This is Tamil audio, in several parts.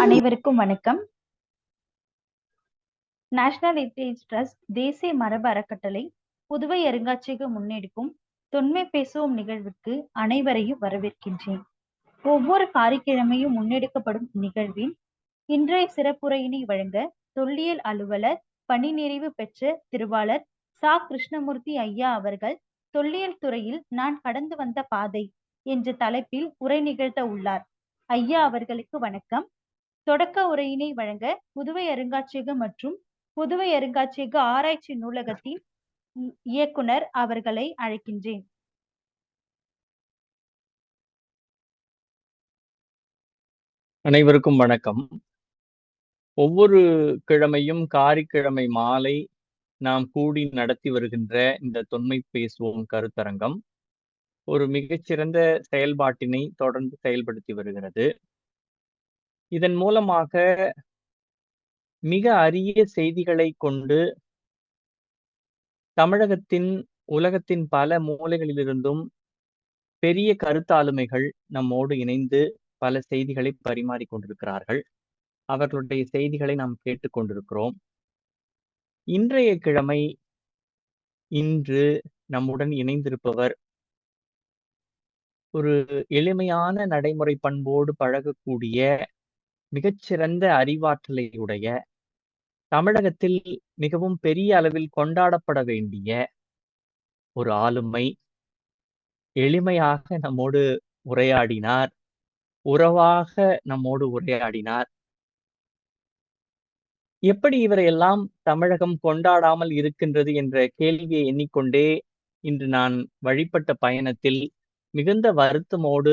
அனைவருக்கும் வணக்கம். நேஷனல் ஹெரிட்டேஜ் ட்ரஸ்ட் தேசிய மரபு அறக்கட்டளை புதுவை அருங்காட்சியகம் முன்னெடுக்கும் தொன்மை பேசுவோம் நிகழ்வுக்கு அனைவரையும் வரவேற்கின்றேன். ஒவ்வொரு காரிக்கிழமையும் முன்னெடுக்கப்படும் நிகழ்வின் இன்றைய சிறப்புரையினை வழங்க தொல்லியல் அலுவலர் பணி நிறைவு பெற்ற திருவாளர் சா. கிருஷ்ணமூர்த்தி ஐயா அவர்கள் தொல்லியல் துறையில் நான் கடந்து வந்த பாதை என்ற தலைப்பில் உரை நிகழ்த்த உள்ளார். ஐயா அவர்களுக்கு வணக்கம். தொடக்க உரையினை வழங்க புதுவை அருங்காட்சியகம் மற்றும் புதுவை அருங்காட்சியக ஆராய்ச்சி நூலகத்தின் இயக்குனர் அவர்களை அழைக்கின்றேன். அனைவருக்கும் வணக்கம். ஒவ்வொரு கிழமையும் காரிக்கிழமை மாலை நாம் கூடி நடத்தி வருகின்ற இந்த தொன்மை பேசுவோம் கருத்தரங்கம் ஒரு மிகச்சிறந்த செயல்பாட்டினை தொடர்ந்து செயல்படுத்தி வருகிறது. இதன் மூலமாக மிக அரிய செய்திகளை கொண்டு தமிழகத்தின் உலகத்தின் பல மூலைகளிலிருந்தும் பெரிய கருத்தாளுமைகள் நம்மோடு இணைந்து பல செய்திகளை பரிமாறிக் கொண்டிருக்கிறார்கள். அவர்களுடைய செய்திகளை நாம் கேட்டுக்கொண்டிருக்கிறோம். இன்றைய கிழமை இன்று நம்முடன் இணைந்திருப்பவர் ஒரு எளிமையான நடைமுறை பண்போடு பழகக்கூடிய மிகச்சிறந்த அறிவாற்றலை உடைய, தமிழகத்தில் மிகவும் பெரிய அளவில் கொண்டாடப்பட வேண்டிய ஒரு ஆளுமை. எளிமையாக நம்மோடு உரையாடினார், உறவாக நம்மோடு உரையாடினார். எப்படி இவரையெல்லாம் தமிழகம் கொண்டாடாமல் இருக்கின்றது என்ற கேள்வியை எண்ணிக்கொண்டே இன்று நான் வழிபட்ட பயணத்தில் மிகுந்த வருத்தமோடு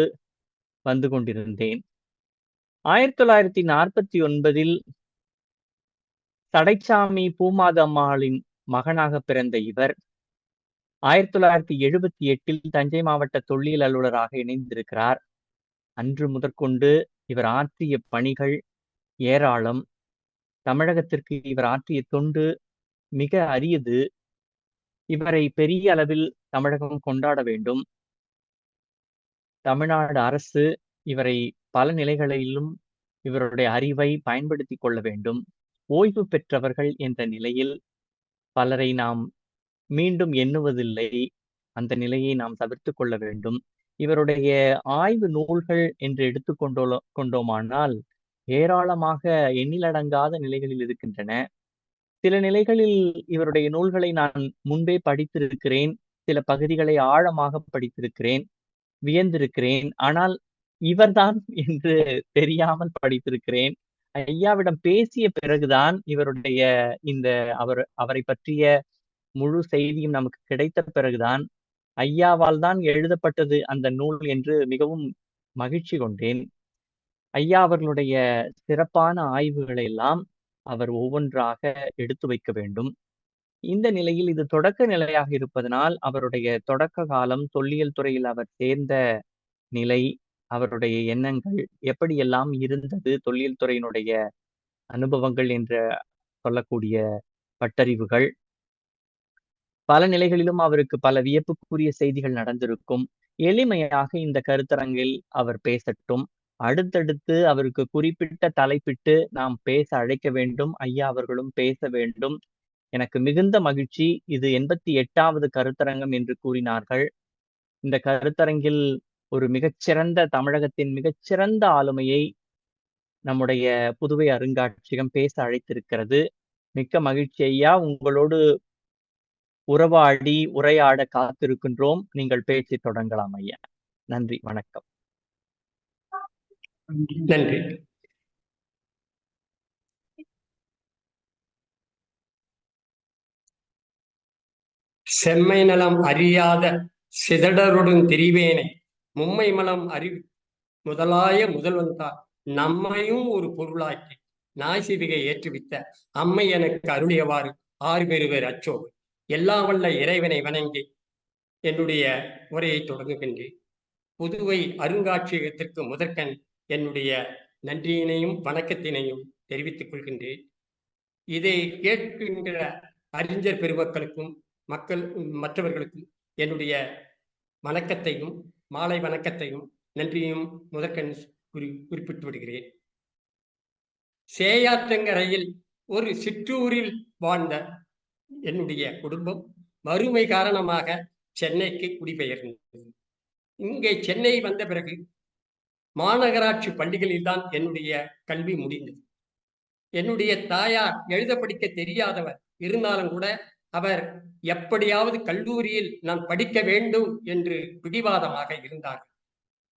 வந்து கொண்டிருந்தேன். 1949 சடைச்சாமி பூமாத அம்மாளின் மகனாக பிறந்த இவர் 1978 தஞ்சை மாவட்ட தொல்லியல் அலுவலராக இணைந்திருக்கிறார். அன்று முதற்கொண்டு இவர் ஆற்றிய பணிகள் ஏராளம். தமிழகத்திற்கு இவர் ஆற்றிய தொண்டு மிக அரியது. இவரை பெரிய அளவில் தமிழகம் கொண்டாட வேண்டும். தமிழ்நாடு அரசு இவரை பல நிலைகளிலும் இவருடைய அறிவை பயன்படுத்தி கொள்ள வேண்டும். ஓய்வு பெற்றவர்கள் என்ற நிலையில் பலரை நாம் மீண்டும் எண்ணுவதில்லை. அந்த நிலையை நாம் தவிர்த்து கொள்ள வேண்டும். இவருடைய ஆய்வு நூல்கள் என்று கொண்டோமானால் ஏராளமாக எண்ணிலடங்காத நிலைகளில் இருக்கின்றன. சில நிலைகளில் இவருடைய நூல்களை நான் முன்பே படித்திருக்கிறேன். சில பகுதிகளை ஆழமாக படித்திருக்கிறேன், வியந்திருக்கிறேன். ஆனால் இவர்தான் என்று தெரியாமல் படித்திருக்கிறேன். ஐயாவிடம் பேசிய பிறகுதான் இவருடைய அவரை பற்றிய முழு செய்தியும் நமக்கு கிடைத்த பிறகுதான் ஐயாவால் தான் எழுதப்பட்டது அந்த நூல் என்று மிகவும் மகிழ்ச்சி கொண்டேன். ஐயா அவர்களுடைய சிறப்பான ஆய்வுகளை எல்லாம் அவர் ஒவ்வொன்றாக எடுத்து வைக்க வேண்டும். இந்த நிலையில் இது தொடக்க நிலையாக இருப்பதனால் அவருடைய தொடக்க காலம், தொல்லியல் துறையில் அவர் சேர்ந்த நிலை, அவருடைய எண்ணங்கள் எப்படியெல்லாம் இருந்தது, தொல்லியல் துறையினுடைய அனுபவங்கள் என்று சொல்லக்கூடிய பட்டறிவுகள், பல நிலைகளிலும் அவருக்கு பல வியப்புக்குரிய செய்திகள் நடந்திருக்கும். எளிமையாக இந்த கருத்தரங்கில் அவர் பேசட்டும். அடுத்தடுத்து அவருக்கு குறிப்பிட்ட தலைப்பிட்டு நாம் பேச அழைக்க வேண்டும். ஐயா அவர்களும் பேச வேண்டும். எனக்கு மிகுந்த மகிழ்ச்சி. இது 88வது கருத்தரங்கம் என்று கூறினார்கள். இந்த கருத்தரங்கில் ஒரு மிகச்சிறந்த தமிழகத்தின் மிகச்சிறந்த ஆளுமையை நம்முடைய புதுவை அருங்காட்சியகம் பேச அழைத்திருக்கிறது. மிக்க மகிழ்ச்சி ஐயா. உங்களோடு உறவாடி உரையாட காத்திருக்கின்றோம். நீங்கள் பேச்சு தொடங்கலாம் ஐயா. நன்றி, வணக்கம். நன்றி. செம்மை நலம் அறியாத சிதடருடன் திரிவேனை மும்மை மலம் முதலாய முதல்வன்தார் நம்மையும் ஒரு பொருளாக்கி நாய்சிவிகை ஏற்றுவித்த அம்மை எனக்கு அருளியவாறு ஆறு பெறுவர் அச்சோடு எல்லா வல்ல இறைவனை வணங்கி என்னுடைய உரையை தொடங்குகின்றேன். புதுவை அருங்காட்சியகத்திற்கு முதற்கண் என்னுடைய நன்றியினையும் வணக்கத்தினையும் தெரிவித்துக் கொள்கின்றேன். இதை கேட்கின்ற அறிஞர் பெருமக்களுக்கும் மற்றவர்களுக்கும் என்னுடைய வணக்கத்தையும் மாலை வணக்கத்தையும் நன்றியும் முதற்கண் குறிப்பிட்டு விடுகிறேன். சேயாற்றங்கரையில் ஒரு சிற்றூரில் வாழ்ந்த என்னுடைய குடும்பம் வறுமை காரணமாக சென்னைக்கு குடிபெயர்ந்தது. இங்கே சென்னை வந்த பிறகு மாநகராட்சி பள்ளிகளில் தான் என்னுடைய கல்வி முடிந்தது. என்னுடைய தாயார் எழுத படிக்க தெரியாதவர் இருந்தாலும் கூட அவர் எப்படியாவது கல்லூரியில் நான் படிக்க வேண்டும் என்று பிடிவாதமாக இருந்தார்.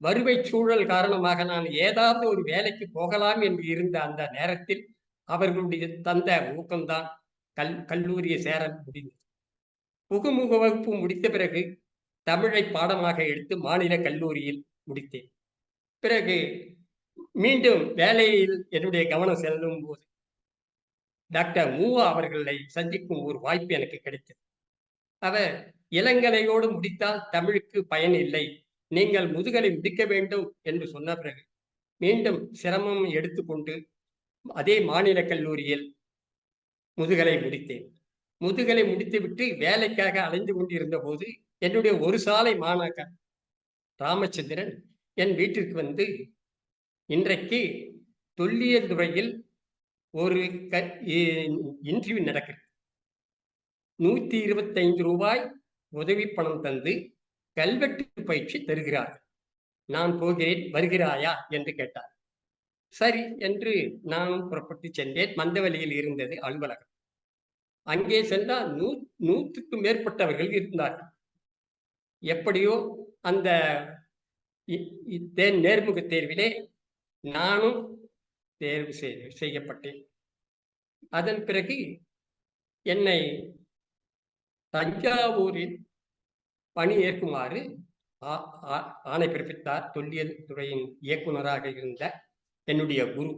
வறுமை சூழல் காரணமாக நான் ஏதாவது ஒரு வேலைக்கு போகலாம் என்று இருந்த அந்த நேரத்தில் அவர்களுடைய தந்த ஊக்கம்தான் கல்லூரியை சேர முடிந்தது. புகுமுக வகுப்பு முடித்த பிறகு தமிழை பாடமாக எடுத்து மாநில கல்லூரியில் முடித்தேன். பிறகு மீண்டும் வேலையில் என்னுடைய கவனம் செல்லும் போது டாக்டர் மூவா அவர்களை சந்திக்கும் ஒரு வாய்ப்பு எனக்கு கிடைத்தது. அவர் இளங்கலையோடு முடித்தால் தமிழுக்கு பயன் இல்லை, நீங்கள் முதுகலை முடிக்க வேண்டும் என்று சொன்ன பிறகு மீண்டும் சிரமம் எடுத்துக்கொண்டு அதே மாநில கல்லூரியில் முதுகலை முடித்தேன். முதுகலை முடித்துவிட்டு வேலைக்காக அலைந்து கொண்டிருந்த போது என்னுடைய ஒரு சாலை மாணாக்கர் ராமச்சந்திரன் என் வீட்டிற்கு வந்து, இன்றைக்கு தொல்லியல் துறையில் ஒரு இன்டர்வியூ நடக்கிறது, 125 ரூபாய் உதவி பணம் தந்து கல்வெட்டு பயிற்சி தருகிறார்கள், நான் போகிறேன், வருகிறாயா என்று கேட்டார். சரி என்று நானும் புறப்பட்டு சென்றேன். மந்தவெளியில் இருந்தது அலுவலகம். அங்கே சென்றால் 100க்கும் மேற்பட்டவர்கள் இருந்தார்கள். எப்படியோ அந்த நேர்முக தேர்விலே நானும் தேர்வு செய்யப்பட்டேன். அதன் பிறகு என்னை தஞ்சாவூரில் பணி ஏற்குமாறு ஆணை பிறப்பித்தார். தொல்லியல் துறையின் இயக்குநராக இருந்த என்னுடைய குரு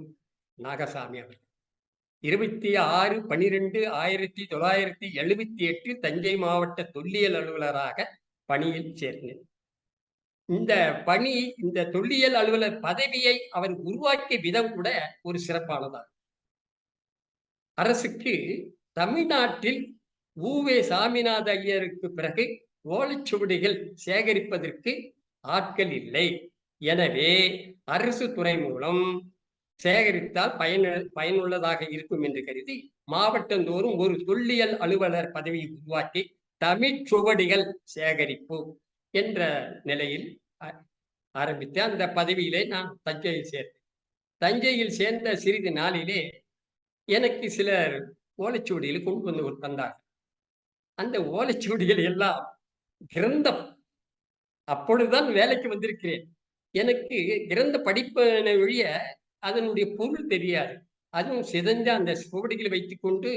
நாகசாமி அவர்கள். 26/12/1978 தஞ்சை மாவட்ட தொல்லியல் அலுவலராக பணியில் சேர்ந்தேன். இந்த தொல்லியல் அலுவலர் பதவியை அவர் உருவாக்கிய விதம் கூட ஒரு சிறப்பானதாகும். அரசுக்கு தமிழ்நாட்டில் ஊவே சாமிநாத ஐயருக்கு பிறகு ஓலைச்சுவடிகள் சேகரிப்பதற்கு ஆட்கள் இல்லை. எனவே அரசு துறை மூலம் சேகரித்தால் பயனுள்ளதாக இருக்கும் என்று கருதி மாவட்டந்தோறும் ஒரு தொல்லியல் அலுவலர் பதவியை உருவாக்கி தமிழ்ச்சுவடிகள் சேகரிப்பு என்ற நிலையில் ஆரம்பித்து அந்த பதவியிலே நான் தஞ்சையில் சேர்ந்தேன். தஞ்சையில் சேர்ந்த சிறிது நாளிலே எனக்கு சிலர் ஓலைச்சுவடிகள் கொண்டு வந்து தந்தார்கள். அந்த ஓலைச்சுவடிகள் எல்லாம் கிரந்தம். அப்பொழுதுதான் வேலைக்கு வந்திருக்கிறேன். எனக்கு கிரந்த படிப்பினை ஒழிய அதனுடைய பொருள் தெரியாது. அதுவும் சிதைஞ்ச அந்த சுவடிகளை வைத்துக் கொண்டு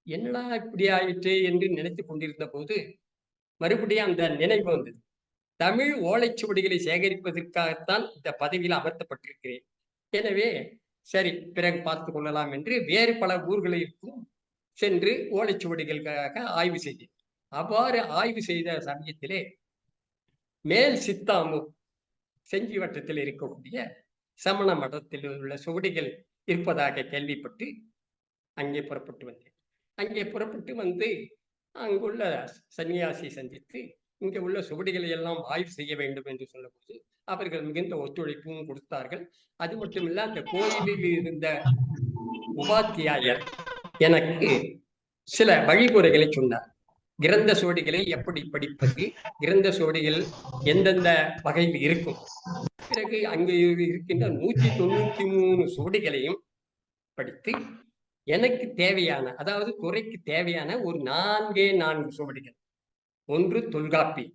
என்னடா இப்படி ஆயிற்று என்று நினைத்து கொண்டிருந்த போது மறுபடியும் அந்த நினைவு வந்தது. தமிழ் ஓலைச்சுவடிகளை சேகரிப்பதற்காகத்தான் இந்த பதவியில் அமர்த்தப்பட்டிருக்கிறேன். எனவே சரி, பிறகு பார்த்துக் கொள்ளலாம் என்று வேறு பல ஊர்களிற்கும் சென்று ஓலைச்சுவடிகளுக்காக ஆய்வு செய்தேன். அவ்வாறு ஆய்வு செய்த சமயத்திலே மேல் சித்தாமூர் செஞ்சி வட்டத்தில் இருக்கக்கூடிய சமண மடத்தில் உள்ள சுவடிகள் இருப்பதாக கேள்விப்பட்டு அங்கே புறப்பட்டு வந்தேன். அங்கே புறப்பட்டு வந்து அங்குள்ள சன்னியாசி சந்தித்து இங்கே உள்ள சுவடிகளை எல்லாம் ஆய்வு செய்ய வேண்டும் என்று சொன்னபோது அவர்கள் மிகுந்த ஒத்துழைப்பும் கொடுத்தார்கள். அது மட்டுமில்ல, அந்த கோயிலில் இருந்த உபாத்தியாயர் எனக்கு சில வழிமுறைகளை சொன்னார். கிரந்த சுவடிகளை எப்படி படிப்பது, கிரந்த சுவடிகள் எந்தெந்த வகையில் இருக்கும். பிறகு அங்கே இருக்கின்ற 193 சுவடிகளையும் படித்து எனக்கு தேவையான, அதாவது துறைக்கு தேவையான ஒரு 4 சுவடிகள், ஒன்று தொல்காப்பி,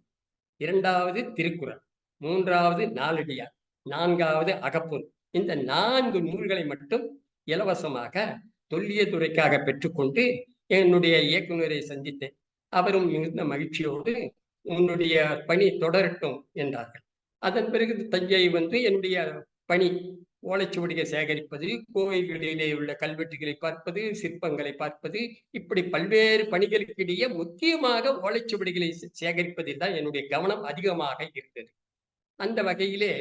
இரண்டாவது திருக்குறள், மூன்றாவது நாலடியார், நான்காவது அகப்பொருள், இந்த 4 நூல்களை மட்டும் இலவசமாக தொல்லியல் துறைக்காக பெற்றுக்கொண்டு என்னுடைய இயக்குநரை சந்தித்தேன். அவரும் மிகுந்த மகிழ்ச்சியோடு உன்னுடைய பணி தொடரட்டும் என்றார்கள். அதன் பிறகு தஞ்சை வந்து என்னுடைய பணி ஓலைச்சுவடிகள் சேகரிப்பது, கோயில்களிலே உள்ள கல்வெட்டுகளை பார்ப்பது, சிற்பங்களை பார்ப்பது, இப்படி பல்வேறு பணிகளுக்கிடையே முக்கியமாக ஓலைச்சுவடிகளை சேகரிப்பதில் தான் என்னுடைய கவனம் அதிகமாக இருந்தது. அந்த வகையிலே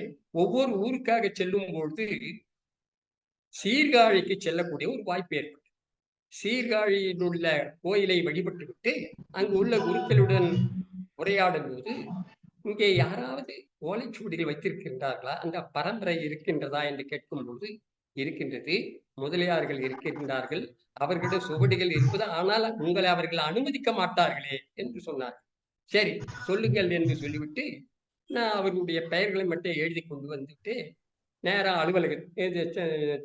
ஒவ்வொரு ஊருக்காக செல்லும் பொழுது சீர்காழிக்கு செல்லக்கூடிய ஒரு வாய்ப்பு ஏற்பட்டது. சீர்காழியில் உள்ள கோயிலை வழிபட்டு விட்டு அங்கு உள்ள குருக்களுடன் உரையாடும் போது இங்கே யாராவது ஓலைச்சுவடிகள் வைத்திருக்கின்றார்களா? அந்த பரம்பரை இருக்கின்றதா என்று கேட்கும்போது, இருக்கின்றது. முதலியார்கள் இருக்கின்றார்கள். அவர்களிடம் சுவடிகள் இருப்பது. ஆனால் உங்களை அவர்கள் அனுமதிக்க மாட்டார்களே என்று சொன்னார். சரி, சொல்லுங்கள் என்று சொல்லிவிட்டு, நான் அவர்களுடைய பெயர்களை மட்டும் எழுதி கொண்டு வந்துட்டு, நேரா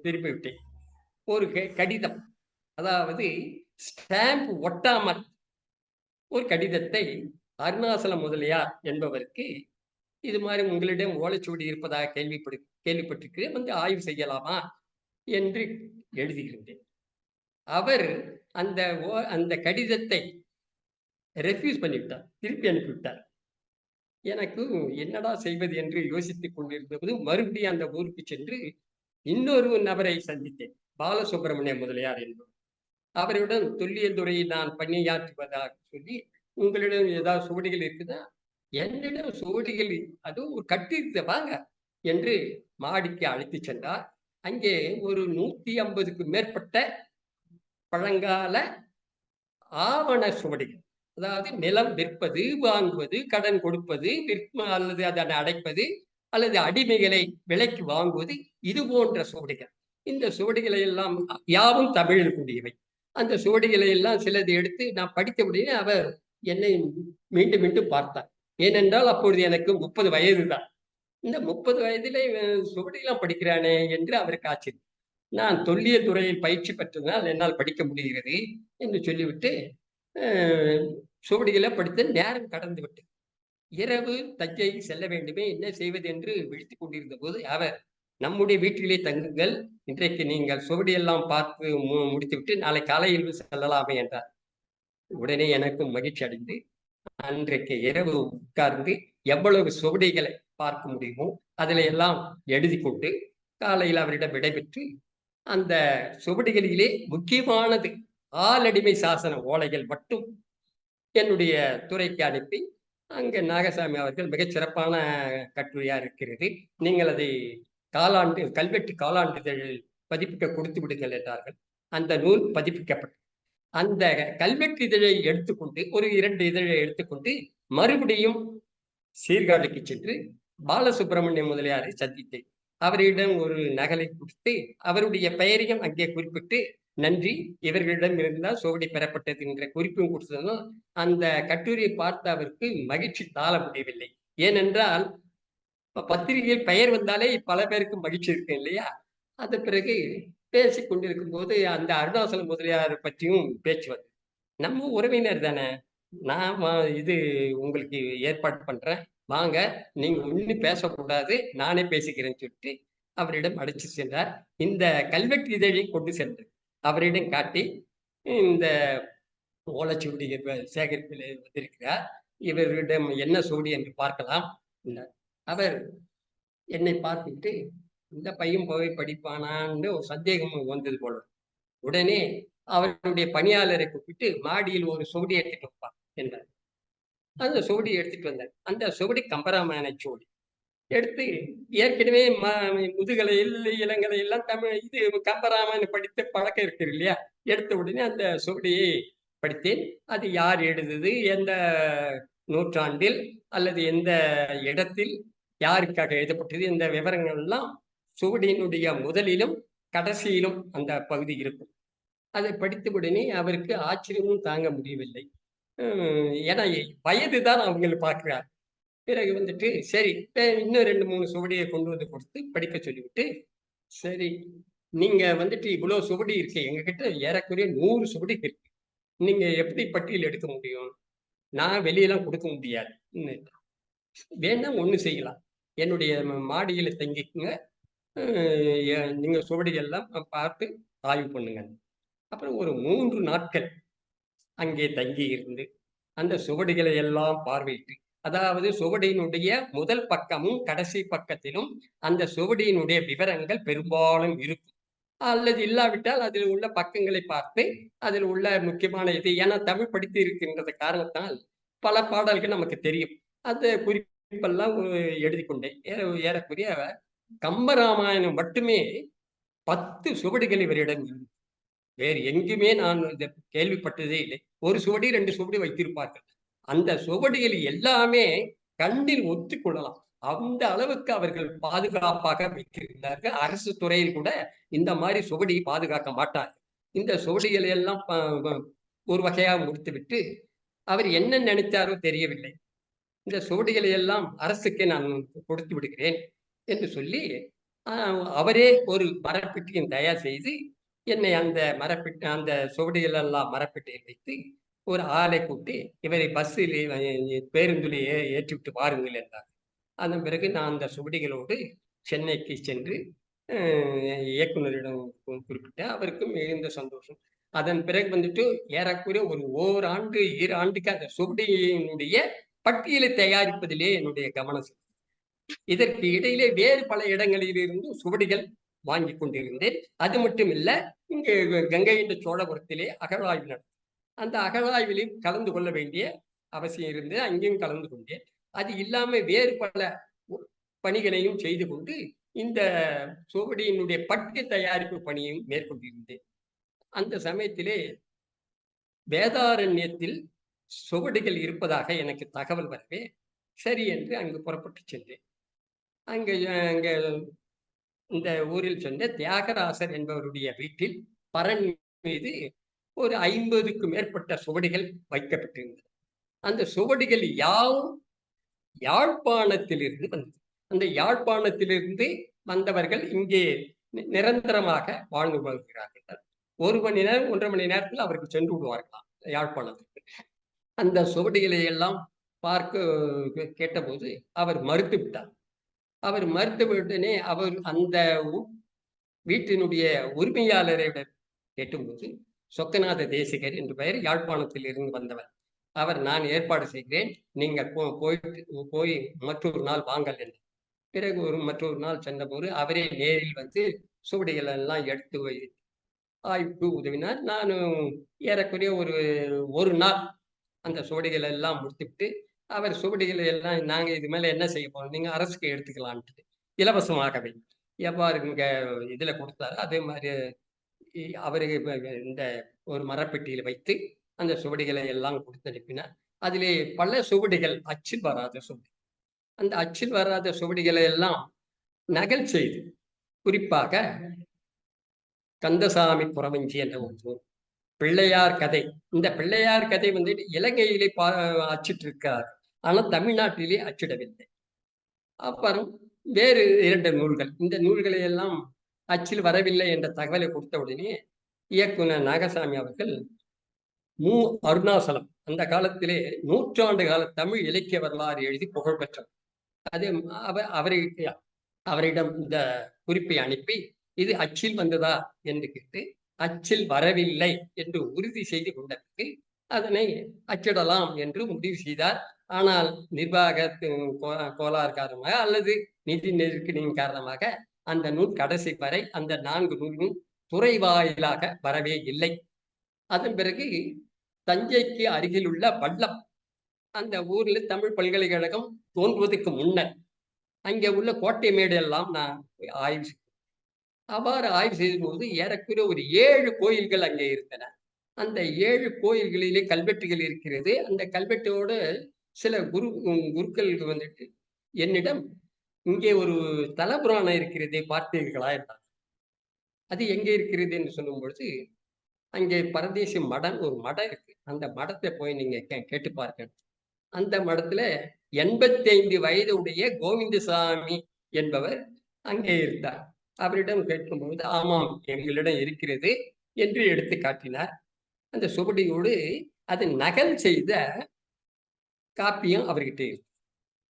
திருப்பி விட்டேன். ஒரு கடிதம், அதாவது ஸ்டாம்ப் ஒட்டாமல் ஒரு கடிதத்தை அருணாசல முதலியார் என்பவருக்கு, இது மாதிரி உங்களிடம் ஓலைச்சுவடி இருப்பதாக கேள்விப்பட்டிருக்கிறேன், வந்து ஆய்வு செய்யலாமா என்று எழுதுகின்றேன். அவர் அந்த அந்த கடிதத்தை ரெஃப்யூஸ் பண்ணிவிட்டார், திருப்பி அனுப்பிவிட்டார். எனக்கு என்னடா செய்வது என்று யோசித்துக் கொண்டிருந்தபோது மறுபடியும் அந்த ஊருக்கு சென்று இன்னொரு நபரை சந்தித்தேன், பாலசுப்பிரமணிய முதலியார் என்பவர். அவரிடம் தொல்லியல் துறையில் நான் பணியாற்றுவதாக சொல்லி, உங்களிடம் ஏதாவது சுவடிகள் இருக்குதா? என்னிடம் சுவடிகள், அதுவும் ஒரு கட்டிருக்க வாங்க என்று மாடிக்கு அழைத்து சென்றார். அங்கே ஒரு 150க்கு மேற்பட்ட பழங்கால ஆவண சுவடிகள், அதாவது நிலம் விற்பது, வாங்குவது, கடன் கொடுப்பது, அல்லது அதனை அடைப்பது, அல்லது அடிமைகளை விலைக்கு வாங்குவது, இது போன்ற சுவடிகள். இந்த சுவடிகளை எல்லாம் யாவும் தமிழில் கூடியவை. அந்த சுவடிகளை எல்லாம் சிலது எடுத்து நான் படித்த உடனே அவர் என்னை மீண்டும் மீண்டும் பார்த்தார். ஏனென்றால் அப்பொழுது எனக்கு 30 வயது தான். இந்த 30 வயதிலே சுவடியெல்லாம் படிக்கிறானே என்று அவருக்கு ஆச்சரியம். நான் தொல்லியல் துறையில் பயிற்சி பெற்றதனால் என்னால் படிக்க முடிகிறது என்று சொல்லிவிட்டு சுவடிகளை படித்து நேரம் கடந்து விட்டு இரவு தஞ்சை செல்ல வேண்டுமே, என்ன செய்வது என்று விழித்துக் கொண்டிருந்த போது அவர், நம்முடைய வீட்டிலே தங்குங்கள், இன்றைக்கு நீங்கள் சுவடியெல்லாம் பார்த்து முடித்துவிட்டு நாளை காலையில் செல்லலாமே என்றார். உடனே எனக்கும் மகிழ்ச்சி அடைந்து அன்றைக்கு இரவு உட்கார்ந்து எவ்வளவு சுவடிகளை பார்க்க முடியுமோ அதில் எல்லாம் எழுதி கொண்டு காலையில் அவரிடம் விடைபெற்று, அந்த சுவடிகளிலே முக்கியமானது ஆளடிமை சாசன ஓலைகள் மட்டும் என்னுடைய துறைக்கு அனுப்பி, அங்கே நாகசாமி அவர்கள் மிகச் சிறப்பான கட்டுரையா இருக்கிறது, நீங்கள் அதை கல்வெட்டு காலாண்டிதழில் பதிப்பிக்க கொடுத்து விடுங்கள் என்றார்கள். அந்த நூல் பதிப்பிக்கப்பட்டது. அந்த கல்வெட்டு இதழை எடுத்துக்கொண்டு, ஒரு 2 இதழை எடுத்துக்கொண்டு மறுபடியும் சீர்காழிக்கு சென்று பாலசுப்பிரமணிய முதலியாரை சந்தித்தேன். அவரிடம் ஒரு நகலை கொடுத்து அவருடைய பெயரையும் அங்கே குறிப்பிட்டு, நன்றி, இவர்களிடம் இருந்தால் சுவடி பெறப்பட்டது என்ற குறிப்பும் கொடுத்ததும் அந்த கட்டுரையை பார்த்து அவருக்கு மகிழ்ச்சி தாழ முடியவில்லை. ஏனென்றால் பத்திரிகையில் பெயர் வந்தாலே பல பேருக்கு மகிழ்ச்சி இருக்கு இல்லையா? அது பிறகு பேசிக் கொண்டிருக்கும் போது அந்த அருணாசல முதலியார் பற்றியும் பேச்சு வந்து, நம்ம உறவினர் தானே, நான் இது உங்களுக்கு ஏற்பாடு பண்றேன், வாங்க, நீங்க ஒன்னும் பேசக்கூடாது, நானே பேசிக்கிறேன்னு சொல்லிட்டு அவரிடம் அழைச்சு சென்றார். இந்த கல்வெட்டு இதழை கொண்டு சென்று அவரிடம் காட்டி, இந்த ஓலைச்சுவடி சேகரிப்பில் வந்திருக்கிறார், இவரிடம் என்ன சுவடி என்று பார்க்கலாம். அவர் என்னை பார்த்துட்டு, இந்த பையன் போய் படிப்பானான்னு ஒரு சந்தேகம் வந்தது போல. உடனே அவருடைய பணியாளரை கூப்பிட்டு மாடியில் ஒரு சுவடி எடுத்துட்டு வைப்பார் என்றார். அந்த சுவடி எடுத்துட்டு வந்தார். அந்த சுவடி கம்பராமாயண சுவடி எடுத்து, ஏற்கனவே முதுகலையில் இளங்கலை எல்லாம் தமிழ் இது கம்பராமாயணம் படித்த பழக்கம் இருக்கு இல்லையா? எடுத்த உடனே அந்த சுவடியை படித்தேன். அது யார் எழுதுது, எந்த நூற்றாண்டில் அல்லது எந்த இடத்தில் யாருக்காக எழுதப்பட்டது, இந்த விவரங்கள் எல்லாம் சுவடியினுடைய முதலிலும் கடைசியிலும் அந்த பகுதி இருக்கும். அதை படித்த உடனே அவருக்கு ஆச்சரியமும் தாங்க முடியவில்லை. ஏன்னா வயதுதான் அவங்களை பார்க்கிறார். பிறகு வந்துட்டு சரி, இன்னும் 2-3 சுவடியை கொண்டு வந்து கொடுத்து படிக்க சொல்லிவிட்டு, சரி, நீங்க வந்துட்டு இவ்வளவு சுவடி இருக்கு, எங்ககிட்ட ஏறக்குறைய 100 சுவடி இருக்கு, நீங்க எப்படி பட்டியல் எடுக்க முடியும்? நான் வெளியெல்லாம் கொடுக்க முடியாது. வேணா ஒண்ணு செய்யலாம், என்னுடைய மாடியில தங்கிக்குங்க, நீங்க சுவடிகள்லாம் பார்த்து ஆய்வு பண்ணுங்க. அப்புறம் ஒரு 3 நாட்கள் அங்கே தங்கி இருந்து அந்த சுவடிகளை எல்லாம் பார்வையிட்டு, அதாவது சுவடியினுடைய முதல் பக்கமும் கடைசி பக்கத்திலும் அந்த சுவடியினுடைய விவரங்கள் பெரும்பாலும் இருக்கும், அல்லது இல்லாவிட்டால் அதில் உள்ள பக்கங்களை பார்த்து அதில் உள்ள முக்கியமான இது, ஏன்னா தமிழ் படித்து இருக்கின்றது காரணத்தால் பல பாடல்கள் நமக்கு தெரியும், அந்த குறிப்பெல்லாம் எழுதி கொண்டேன். ஏறக்குறைய கம்பராமாயணம் மட்டுமே 10 சுவடிகள் இவரிடம் இருந்து, வேறு எங்குமே நான் இதை கேள்விப்பட்டதே இல்லை. ஒரு சுவடி 2 சுவடி வைத்திருப்பார்கள். அந்த சுவடிகள் எல்லாமே கண்டில் ஒத்துக்கொள்ளலாம். அந்த அளவுக்கு அவர்கள் பாதுகாப்பாக வைத்திருந்தார்கள். அரசு துறையில் கூட இந்த மாதிரி சுவடி பாதுகாக்க மாட்டார். இந்த சுவடிகளை எல்லாம் ஒரு வகையாக முடித்துவிட்டு அவர் என்ன நினைத்தாரோ தெரியவில்லை. இந்த சுவடிகளை எல்லாம் அரசுக்கு நான் கொடுத்து விடுகிறேன் என்று சொல்லி அவரே ஒரு மரப்பெட்டியும் தயார் செய்து என்னை அந்த அந்த சுவடிகள் எல்லாம் மரப்பெட்டியில் வைத்து ஒரு ஆளை கூட்டி இவரை பஸ்ஸில் பேருந்திலே ஏற்றிவிட்டு வாருங்கள் என்றார். அதன் பிறகு நான் அந்த சுவடிகளோடு சென்னைக்கு சென்று இயக்குநரிடம் குறிப்பிட்டேன். அவருக்கும் மிகுந்த சந்தோஷம். அதன் பிறகு வந்துட்டு ஏறக்குறைய ஒரு ஓராண்டு 2 ஆண்டுக்கு அந்த சுவடியினுடைய பட்டியலை தயாரிப்பதிலே என்னுடைய கவனம். இதற்கு இடையிலே வேறு பல இடங்களில் இருந்து சுவடிகள் வாங்கி கொண்டிருந்தேன். அது மட்டும் இல்ல, இங்கே கங்கை என்ற சோழபுரத்திலே அகழாய்வு நடந்தது. அந்த அகழாய்விலையும் கலந்து கொள்ள வேண்டிய அவசியம் இருந்து அங்கேயும் கலந்து கொண்டேன். அது இல்லாம வேறு பல பணிகளையும் செய்து கொண்டு இந்த சுவடியினுடைய பட்டு தயாரிப்பு பணியும் மேற்கொண்டிருந்தேன். அந்த சமயத்திலே வேதாரண்யத்தில் சுவடிகள் இருப்பதாக எனக்கு தகவல் வரவே சரி என்று அங்கு புறப்பட்டு சென்றேன். அங்க இந்த ஊரில் சென்ற தியாகராசர் என்பவருடைய வீட்டில் பரண் மீது ஒரு 50க்கும் மேற்பட்ட சுவடிகள் வைக்கப்பட்டிருந்தது. அந்த சுவடிகள் யாவும் யாழ்ப்பாணத்திலிருந்து வந்தது. அந்த யாழ்ப்பாணத்திலிருந்து வந்தவர்கள் இங்கே நிரந்தரமாக வாழ்ந்து வருகிறார்கள். 1 மணி நேரம் 1.5 மணி நேரத்தில் அவர்கள் சென்று விடுவார்களாம் யாழ்ப்பாணத்துக்கு. அந்த சுவடிகளை எல்லாம் பார்க்க கேட்டபோது அவர் மறுத்து விட்டார். அவர் மறுத்து விட்டனே அவர் அந்த வீட்டினுடைய உரிமையாளரிடம் கேட்டும்போது சொக்கநாத தேசிகர் என்று பெயர், யாழ்ப்பாணத்தில் இருந்து வந்தவர். அவர் நான் ஏற்பாடு செய்கிறேன், நீங்கள் போய் மற்றொரு நாள் வாங்கல் என்று. பிறகு மற்றொரு நாள் சென்றபோது அவரே நேரில் வந்து சுவடிகள் எல்லாம் எடுத்து ஆய்வுக்கு உதவினார். நானும் ஏறக்குறைய ஒரு நாள் அந்த சுவடிகள் எல்லாம் முடித்துவிட்டு அவர் சுவடிகளை எல்லாம் நாங்க இது மேல என்ன செய்ய போறோம், நீங்க அரசுக்கு எடுத்துக்கலான்ட்டு இலவசமாகவே எவ்வாறு இங்க இதுல கொடுத்தாரு அதே மாதிரி அவருக்கு இந்த ஒரு மரப்பெட்டியில வைத்து அந்த சுவடிகளை எல்லாம் கொடுத்து அனுப்பினார். அதிலே பல சுவடிகள் அச்சில் வராத சுவடி. அந்த அச்சில் வராத சுவடிகளை எல்லாம் நகல் செய்து, குறிப்பாக கந்தசாமி புறவஞ்சி என்ற ஒரு பிள்ளையார் கதை. இந்த பிள்ளையார் கதை வந்து இலங்கையிலே அச்சிட்டு இருக்கார், ஆனால் தமிழ்நாட்டிலே அச்சிடவில்லை. அப்புறம் வேறு 2 நூல்கள், இந்த நூல்களை எல்லாம் அச்சில் வரவில்லை என்ற தகவலை கொடுத்த உடனே இயக்குனர் நாகசாமி அவர்கள் அருணாசலம், அந்த காலத்திலே 100 ஆண்டு கால தமிழ் இலக்கிய வரலாறு எழுதி புகழ் பெற்றவர். அது அவரிடம் இந்த குறிப்பை அனுப்பி இது அச்சில் வந்ததா என்று கேட்டு அச்சில் வரவில்லை என்று உறுதி செய்து கொண்டதற்கு அதனை அச்சிடலாம் என்று முடிவு செய்தார். ஆனால் நிர்வாக கோளாறு காரணமாக அல்லது நிதி நெருக்கடியின் காரணமாக அந்த நூல் கடைசி வரை அந்த 4 நூலும் துறை வாயிலாக வரவே இல்லை. அதன் பிறகு தஞ்சைக்கு அருகில் உள்ள வல்லம், அந்த ஊர்ல தமிழ் பல்கலைக்கழகம் தோன்றுவதற்கு முன்னர் அங்கே உள்ள கோட்டை மேடு எல்லாம் நான் ஆய்வு செய்தேன். அவ்வாறு ஆய்வு செய்த போது ஏறக்குறைய ஒரு 7 கோயில்கள் அங்கே இருந்தன. அந்த 7 கோயில்களிலே கல்வெட்டுகள் இருக்கிறது. அந்த கல்வெட்டோடு சில குருக்கள் வந்துட்டு என்னிடம் இங்கே ஒரு தலபுராணம் இருக்கிறதே பார்த்தீர்களா என்றார். அது எங்கே இருக்கிறது என்று சொல்லும் பொழுது அங்கே பரதேசி மடம் ஒரு மடம் இருக்கு, அந்த மடத்தை போய் நீங்க கேட்டு பாருங்க. அந்த மடத்துல 85 வயது உடைய கோவிந்தசாமி என்பவர் அங்கே இருந்தார். அவரிடம் கேட்கும்போது ஆமாம் எங்களிடம் இருக்கிறது என்று எடுத்து காட்டினார். அந்த சுவடியோடு அது நகல் செய்த காப்பியம் அவர்கிட்ட இருக்கு.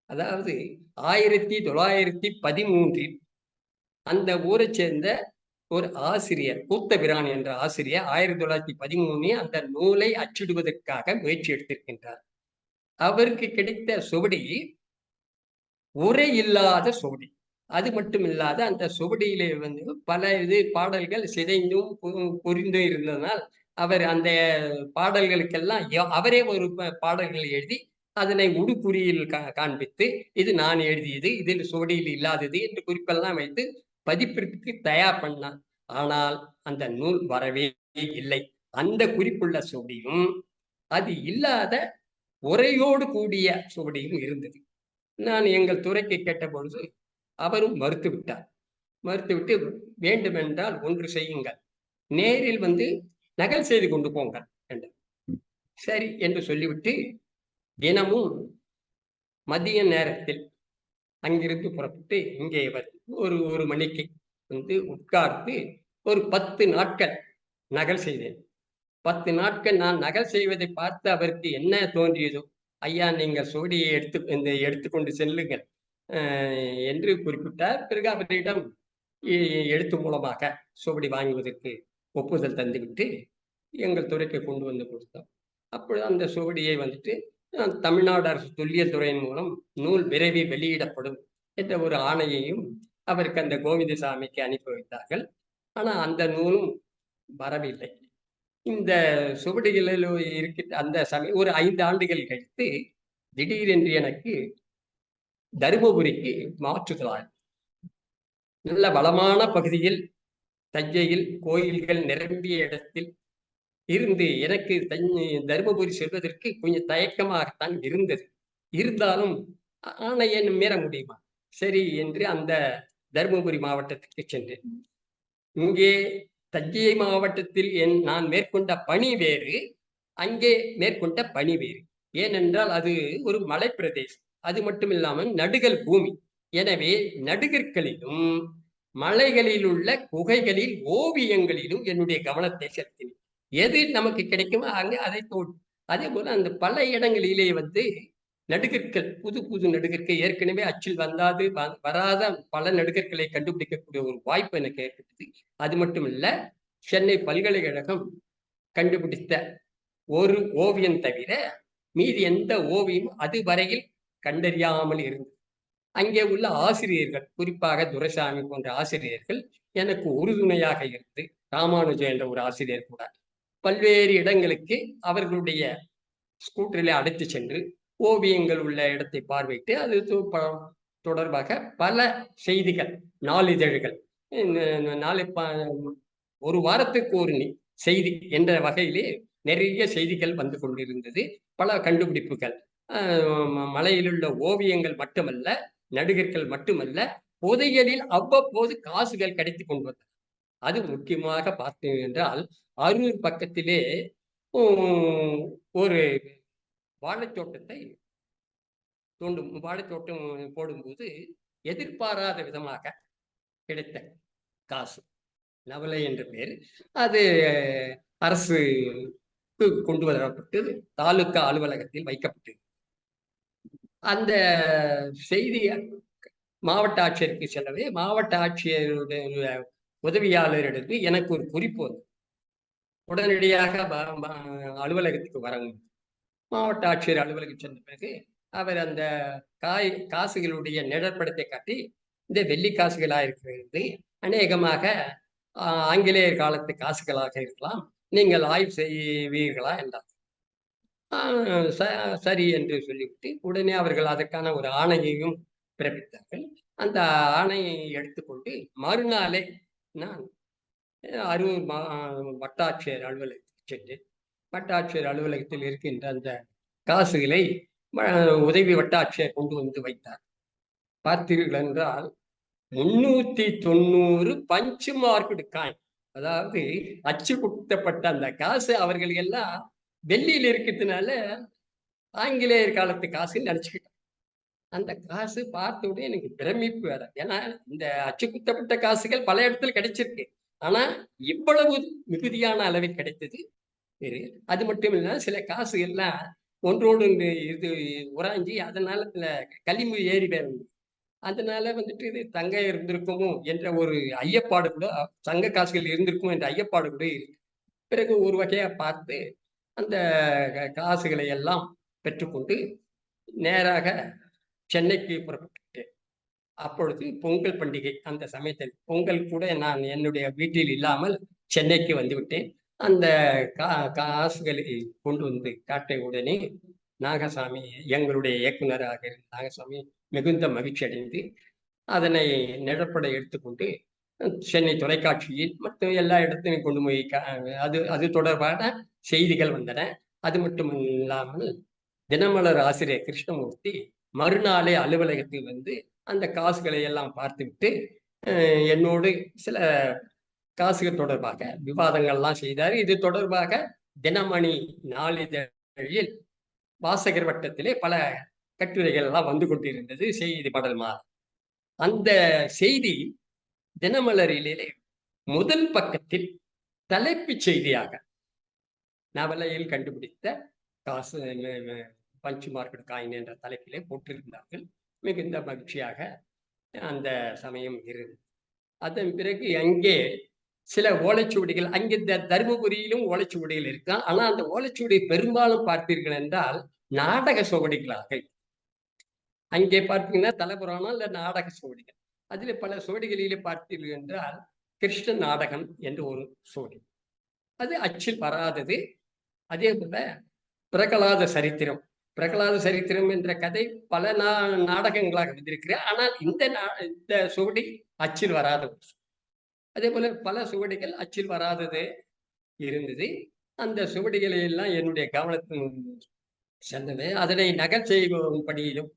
அதாவது 1913 அந்த ஊரை சேர்ந்த ஒரு ஆசிரியர், கூத்தபிரான் என்ற ஆசிரியர் 1913 அந்த நூலை அச்சிடுவதற்காக முயற்சி எடுத்திருக்கின்றார். அவருக்கு கிடைத்த சுவடி உரை இல்லாத சுவடி. அது மட்டும் இல்லாத அந்த சுவடியிலே வந்து பல பாடல்கள் சிதைந்தும் புரிந்தும் இருந்ததனால் அவர் அந்த பாடல்களுக்கெல்லாம் அவரே ஒரு பாடல்களை எழுதி அதனை உடுக்குறியில் காண்பித்து இது நான் எழுதியது, இதில் சுவடியில் இல்லாதது என்று குறிப்பெல்லாம் வைத்து பதிப்பிற்கு தயார் பண்ணார். ஆனால் அந்த நூல் வரவே இல்லை. அந்த குறிப்புள்ள சுவடியும் அது இல்லாத உரையோடு கூடிய சுவடியும் இருந்தது. நான் எங்கள் துறைக்கு கேட்ட பொழுது அவரும் மறுத்து விட்டார். மறுத்துவிட்டு, வேண்டுமென்றால் ஒன்று செய்யுங்கள், நேரில் வந்து நகல் செய்து கொண்டு போங்கள் என்றார். சரி என்று சொல்லிவிட்டு தினமும் மதிய நேரத்தில் அங்கிருந்து புறப்பட்டு இங்கே ஒரு 1 மணிக்கு வந்து உட்கார்ந்து ஒரு 10 நாட்கள் நகல் செய்தேன். 10 நாட்கள் நான் நகல் செய்வதை பார்த்து அவருக்கு என்ன தோன்றியதோ, ஐயா நீங்கள் சுவடியை எடுத்துக்கொண்டு செல்லுங்கள் என்று குறிப்பிட்டார். பிறகு அவரிடம் எழுத்து மூலமாக சுவடி வாங்குவதற்கு ஒப்புதல் தந்துவிட்டு எங்கள் துறைக்கு கொண்டு வந்து கொடுத்தோம். அப்பொழுது அந்த சுவடியை வந்துட்டு தமிழ்நாடு அரசு தொல்லியல் துறையின் மூலம் நூல் விரைவில் வெளியிடப்படும் என்ற ஒரு ஆணையையும் அவருக்கு அந்த கோவிந்தசாமிக்கு அனுப்பி வைத்தார்கள். ஆனா அந்த நூலும் வரவில்லை. இந்த சுவடிகளில் இருக்கின்ற அந்த சமயம் ஒரு 5 ஆண்டுகள் கழித்து திடீரென்று எனக்கு தருமபுரிக்கு மாற்றுதலாய், நல்ல வளமான பகுதியில் தஞ்சையில் கோயில்கள் நிரம்பிய இடத்தில் இருந்து எனக்கு தருமபுரி செல்வதற்கு கொஞ்சம் தயக்கமாகத்தான் இருந்தது. இருந்தாலும் ஆணையை மீற முடியுமா? சரி என்று அந்த தருமபுரி மாவட்டத்துக்கு சென்றேன். இங்கே தஞ்சை மாவட்டத்தில் நான் மேற்கொண்ட பணி வேறு, அங்கே மேற்கொண்ட பணி வேறு. ஏனென்றால் அது ஒரு மலை பிரதேசம். அது மட்டும் இல்லாமல் நடுகல் பூமி. எனவே நடுகற்களிலும் மலைகளில் உள்ள குகைகளில் ஓவியங்களிலும் என்னுடைய கவனத்தை செலுத்தினேன். எது நமக்கு கிடைக்குமோ அங்கே அதை தோடும். அதே போல அந்த பல இடங்களிலே வந்து நடுகற்கள், புது புது நடுகற்கள் ஏற்கனவே அச்சில் வராத பல நடுகற்களை கண்டுபிடிக்கக்கூடிய ஒரு வாய்ப்பு எனக்கு ஏற்பட்டது. அது மட்டும் இல்ல, சென்னை பல்கலைக்கழகம் கண்டுபிடித்த ஒரு ஓவியம் தவிர மீதி எந்த ஓவியம் அதுவரையில் கண்டறியாமல் இருந்தது. அங்கே உள்ள ஆசிரியர்கள், குறிப்பாக துரைசாமி போன்ற ஆசிரியர்கள் எனக்கு உறுதுணையாக இருந்து, ராமானுஜம் என்ற ஒரு ஆசிரியர் கூட பல்வேறு இடங்களுக்கு அவர்களுடைய ஸ்கூட்டரிலே அழைத்து சென்று ஓவியங்கள் உள்ள இடத்தை பார்வையிட்டு அது தொடர்பாக பல செய்திகள், நாளிதழ்கள், ஒரு வாரத்துக்கு ஒரு செய்தி என்ற வகையிலே நிறைய செய்திகள் வந்து கொண்டிருந்தது. பல கண்டுபிடிப்புகள், மலையில் உள்ள ஓவியங்கள் மட்டுமல்ல, நடிகர்கள் மட்டுமல்ல, புதையலில் அவ்வப்போது காசுகள் கிடைத்து கொண்டு வந்தன. அது முக்கியமாக பார்த்தீங்க என்றால், அரூர் பக்கத்திலே ஒரு வாழைத்தோட்டத்தை வாழைத்தோட்டம் போடும்போது எதிர்பாராத விதமாக கிடைத்த காசு, நவலை என்ற பெயர், அது அரசு கொண்டு வரப்பட்டு தாலுகா அலுவலகத்தில் வைக்கப்பட்டது. அந்த செய்தி மாவட்ட ஆட்சியருக்கு செல்லவே, மாவட்ட ஆட்சியருடைய உதவியாளரிடத்து எனக்கு ஒரு குறிப்பு வந்தது. உடனடியாக அலுவலகத்துக்கு வரணும். மாவட்ட ஆட்சியர் அலுவலகம் சென்ற பிறகு அவர் அந்த காசுகளுடைய நிழற்படத்தை காட்டி, இந்த வெள்ளி காசுகளாக இருக்கிறது, அநேகமாக ஆங்கிலேயர் காலத்து காசுகளாக இருக்கலாம், நீங்கள் ஆய்வு செய்வீர்களா என்றார். சரி என்று சொல்லிவிட்டு உடனே அவர்கள் அதற்கான ஒரு ஆணையையும் பிறப்பித்தார்கள். அந்த ஆணையை எடுத்துக்கொண்டு மறுநாளே நான் அரூர் வட்டாட்சியர் அலுவலகத்துக்கு சென்றேன். வட்டாட்சியர் அலுவலகத்தில் இருக்கின்ற அந்த காசுகளை உதவி வட்டாட்சியர் கொண்டு வந்து வைத்தார். பார்த்தீர்கள் என்றால் 390 பஞ்ச் மார்க்டு காயின், அதாவது அச்சு குத்தப்பட்ட அந்த காசு. அவர்கள் எல்லாம் வெள்ளியில் இருக்கிறதுனால ஆங்கிலேயர் காலத்து காசுன்னு நினைச்சுக்கிட்டான். அந்த காசு பார்த்த உடனே எனக்கு பிரமிப்பு வேற. ஏன்னா இந்த அச்சு குத்தப்பட்ட காசுகள் பல இடத்துல கிடைச்சிருக்கு, ஆனா இவ்வளவு மிகுதியான அளவில் கிடைத்தது வேறு. அது மட்டும் இல்ல, சில காசு எல்லாம் ஒன்றோடு இது உராஞ்சி அதனால களிம்பு ஏறி வேறும், அதனால வந்துட்டு இது தங்க இருந்திருக்குமோ என்ற ஒரு ஐயப்பாடு கூட, தங்க காசுகள் இருந்திருக்குமோ என்ற ஐயப்பாடு கூட இருக்கு. பிறகு ஒரு வகையா பார்த்து அந்த காசுகளை எல்லாம் பெற்றுக்கொண்டு நேராக சென்னைக்கு புறப்பட்டுட்டேன். அப்பொழுது பொங்கல் பண்டிகை, அந்த சமயத்தில் பொங்கல் கூட நான் என்னுடைய வீட்டில் இல்லாமல் சென்னைக்கு வந்து விட்டேன். அந்த காசுகளை கொண்டு வந்து காட்ட உடனே நாகசாமி, எங்களுடைய இயக்குநராக இருந்த நாகசாமி மிகுந்த மகிழ்ச்சி அடைந்து அதனை நிழற்பட எடுத்துக்கொண்டு சென்னை தொலைக்காட்சியில் மற்றும் எல்லா இடத்தையும் கொண்டு போய் அது தொடர்பான செய்திகள் வந்தன. அது மட்டும் இல்லாமல் தினமலர் ஆசிரியர் கிருஷ்ணமூர்த்தி மறுநாளே அலுவலகத்தில் வந்து அந்த காசுகளை எல்லாம் பார்த்துவிட்டு என்னோடு சில காசுகள் தொடர்பாக விவாதங்கள்லாம் செய்தார். இது தொடர்பாக தினமணி நாளிதழில் வாசகர் வட்டத்திலே பல கட்டுரைகள் எல்லாம் வந்து கொண்டிருந்தது, செய்தி மடல். அந்த செய்தி தினமலரிலே முதல் பக்கத்தில் தலைப்புச் செய்தியாக நவலையில் கண்டுபிடித்த காசு பஞ்ச் மார்க்கெட் காயின் என்ற தலைப்பிலே போட்டிருந்தார்கள். மிகுந்த மகிழ்ச்சியாக அந்த சமயம் இருந்தது. அதன் பிறகு அங்கே சில ஓலைச்சுவடிகள், அங்கே தருமபுரியிலும் ஓலைச்சுவடிகள் இருக்கா. ஆனா அந்த ஓலைச்சுவடி பெரும்பாலும் பார்த்தீர்கள் என்றால் நாடக சுவடிகளாக. அங்கே பார்த்தீங்கன்னா தலபுராணம் இல்ல நாடக சுவடிகள். அதில் பல சுவடிகளிலே பார்த்தீர்கள் என்றால் கிருஷ்ண நாடகம் என்று ஒரு சுவடி, அது அச்சில் வராதது. அதே போல பிரகலாத சரித்திரம், பிரகலாத சரித்திரம் என்ற கதை பல நாடகங்களாக வந்திருக்கிறேன். ஆனால் இந்த சுவடி அச்சில் வராத. அதே போல பல சுவடிகள் அச்சில் வராதது இருந்தது. அந்த சுவடிகளை எல்லாம் என்னுடைய கவனத்தின் சென்றது. அதனை நகல் செய்யும் பணியிலும்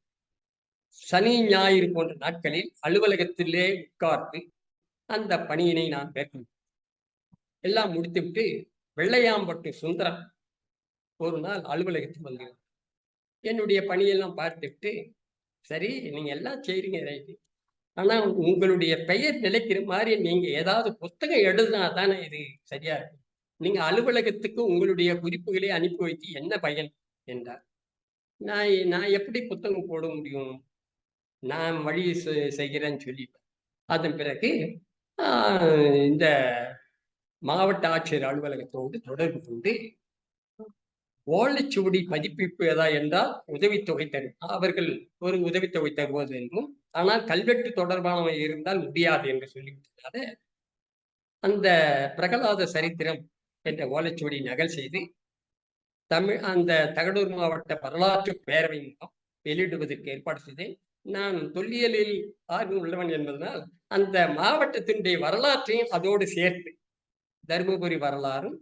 சனி ஞாயிறு போன்ற நாட்களில் அலுவலகத்திலே உட்கார்ந்து அந்த பணியினை நான் மேற்கொண்டேன். எல்லாம் முடித்துவிட்டு வெள்ளையாம்பட்டு சுந்தரம் ஒரு நாள் அலுவலகத்துக்கு வந்து என்னுடைய பணியெல்லாம் பார்த்துட்டு, சரி நீங்க எல்லாம் செய்றீங்க ரைட்டு, ஆனா உங்களுடைய பெயர் நிலைக்கிற மாதிரி நீங்க ஏதாவது புத்தகம் எழுதினா தானே இது சரியா இருக்கும். நீங்க அலுவலகத்துக்கு உங்களுடைய குறிப்புகளை அனுப்பி வைத்து என்ன பயன் என்றார். நான் எப்படி புத்தகம் போட முடியும், நான் வழி செய்கிறேன்னு சொல்லிட்டேன். அதன் பிறகு இந்த மாவட்ட ஆட்சியர் அலுவலகத்தோடு தொடர்பு கொண்டு ஓலைச்சுவடி பதிப்பிப்பு ஏதா என்றால் உதவித்தொகை தரும், அவர்கள் ஒரு உதவித்தொகை தருவது என்றும், ஆனால் கல்வெட்டு தொடர்பானவை இருந்தால் முடியாது என்று சொல்லிவிட்டதால அந்த பிரகலாத சரித்திரம் என்ற ஓலைச்சுவடி நகல் செய்து அந்த தகடூர் மாவட்ட வரலாற்று பேரவை மூலம் வெளியிடுவதற்கு ஏற்பாடு செய்தேன். நான் தொல்லியலில் ஆர்வம் உள்ளவன் என்பதனால் அந்த மாவட்டத்தினுடைய வரலாற்றையும் அதோடு சேர்த்து தருமபுரி வரலாறும்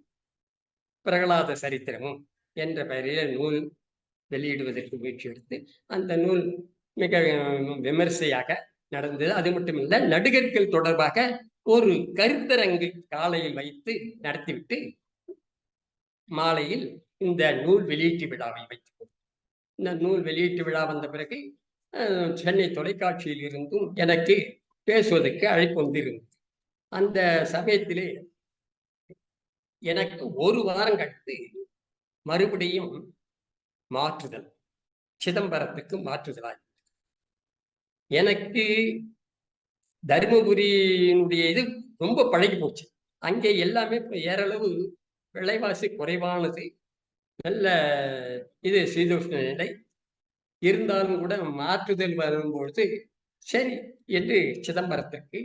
பிரகலாத சரித்திரமும் என்ற பெயரில் நூல் வெளியிடுவதற்கு முயற்சி எடுத்து அந்த நூல் மிக விமர்சையாக நடந்தது. அது மட்டுமில்லை, நடிகர்கள் தொடர்பாக ஒரு கருத்தரங்கு காலையில் வைத்து நடத்திவிட்டு மாலையில் இந்த நூல் வெளியீட்டு விழாவை வைத்தோம். இந்த நூல் வெளியீட்டு விழா வந்த பிறகு சென்னை தொலைக்காட்சியில் இருந்தும் எனக்கு பேசுவதற்கு அழைப்பு வந்திருந்தது. அந்த சமயத்திலே எனக்கு ஒரு வாரம் கழித்து மறுபடியும் மாற்றுதல், சிதம்பரத்துக்கு மாற்றுதலாய். எனக்கு தருமபுரியினுடைய இது ரொம்ப பழகி போச்சு. அங்கே எல்லாமே ஏறளவு விலைவாசி குறைவானது, நல்ல இது சீதோஷ்ண நிலை இருந்தாலும் கூட மாற்றுதல் வரும்பொழுது சரி என்று சிதம்பரத்திற்கு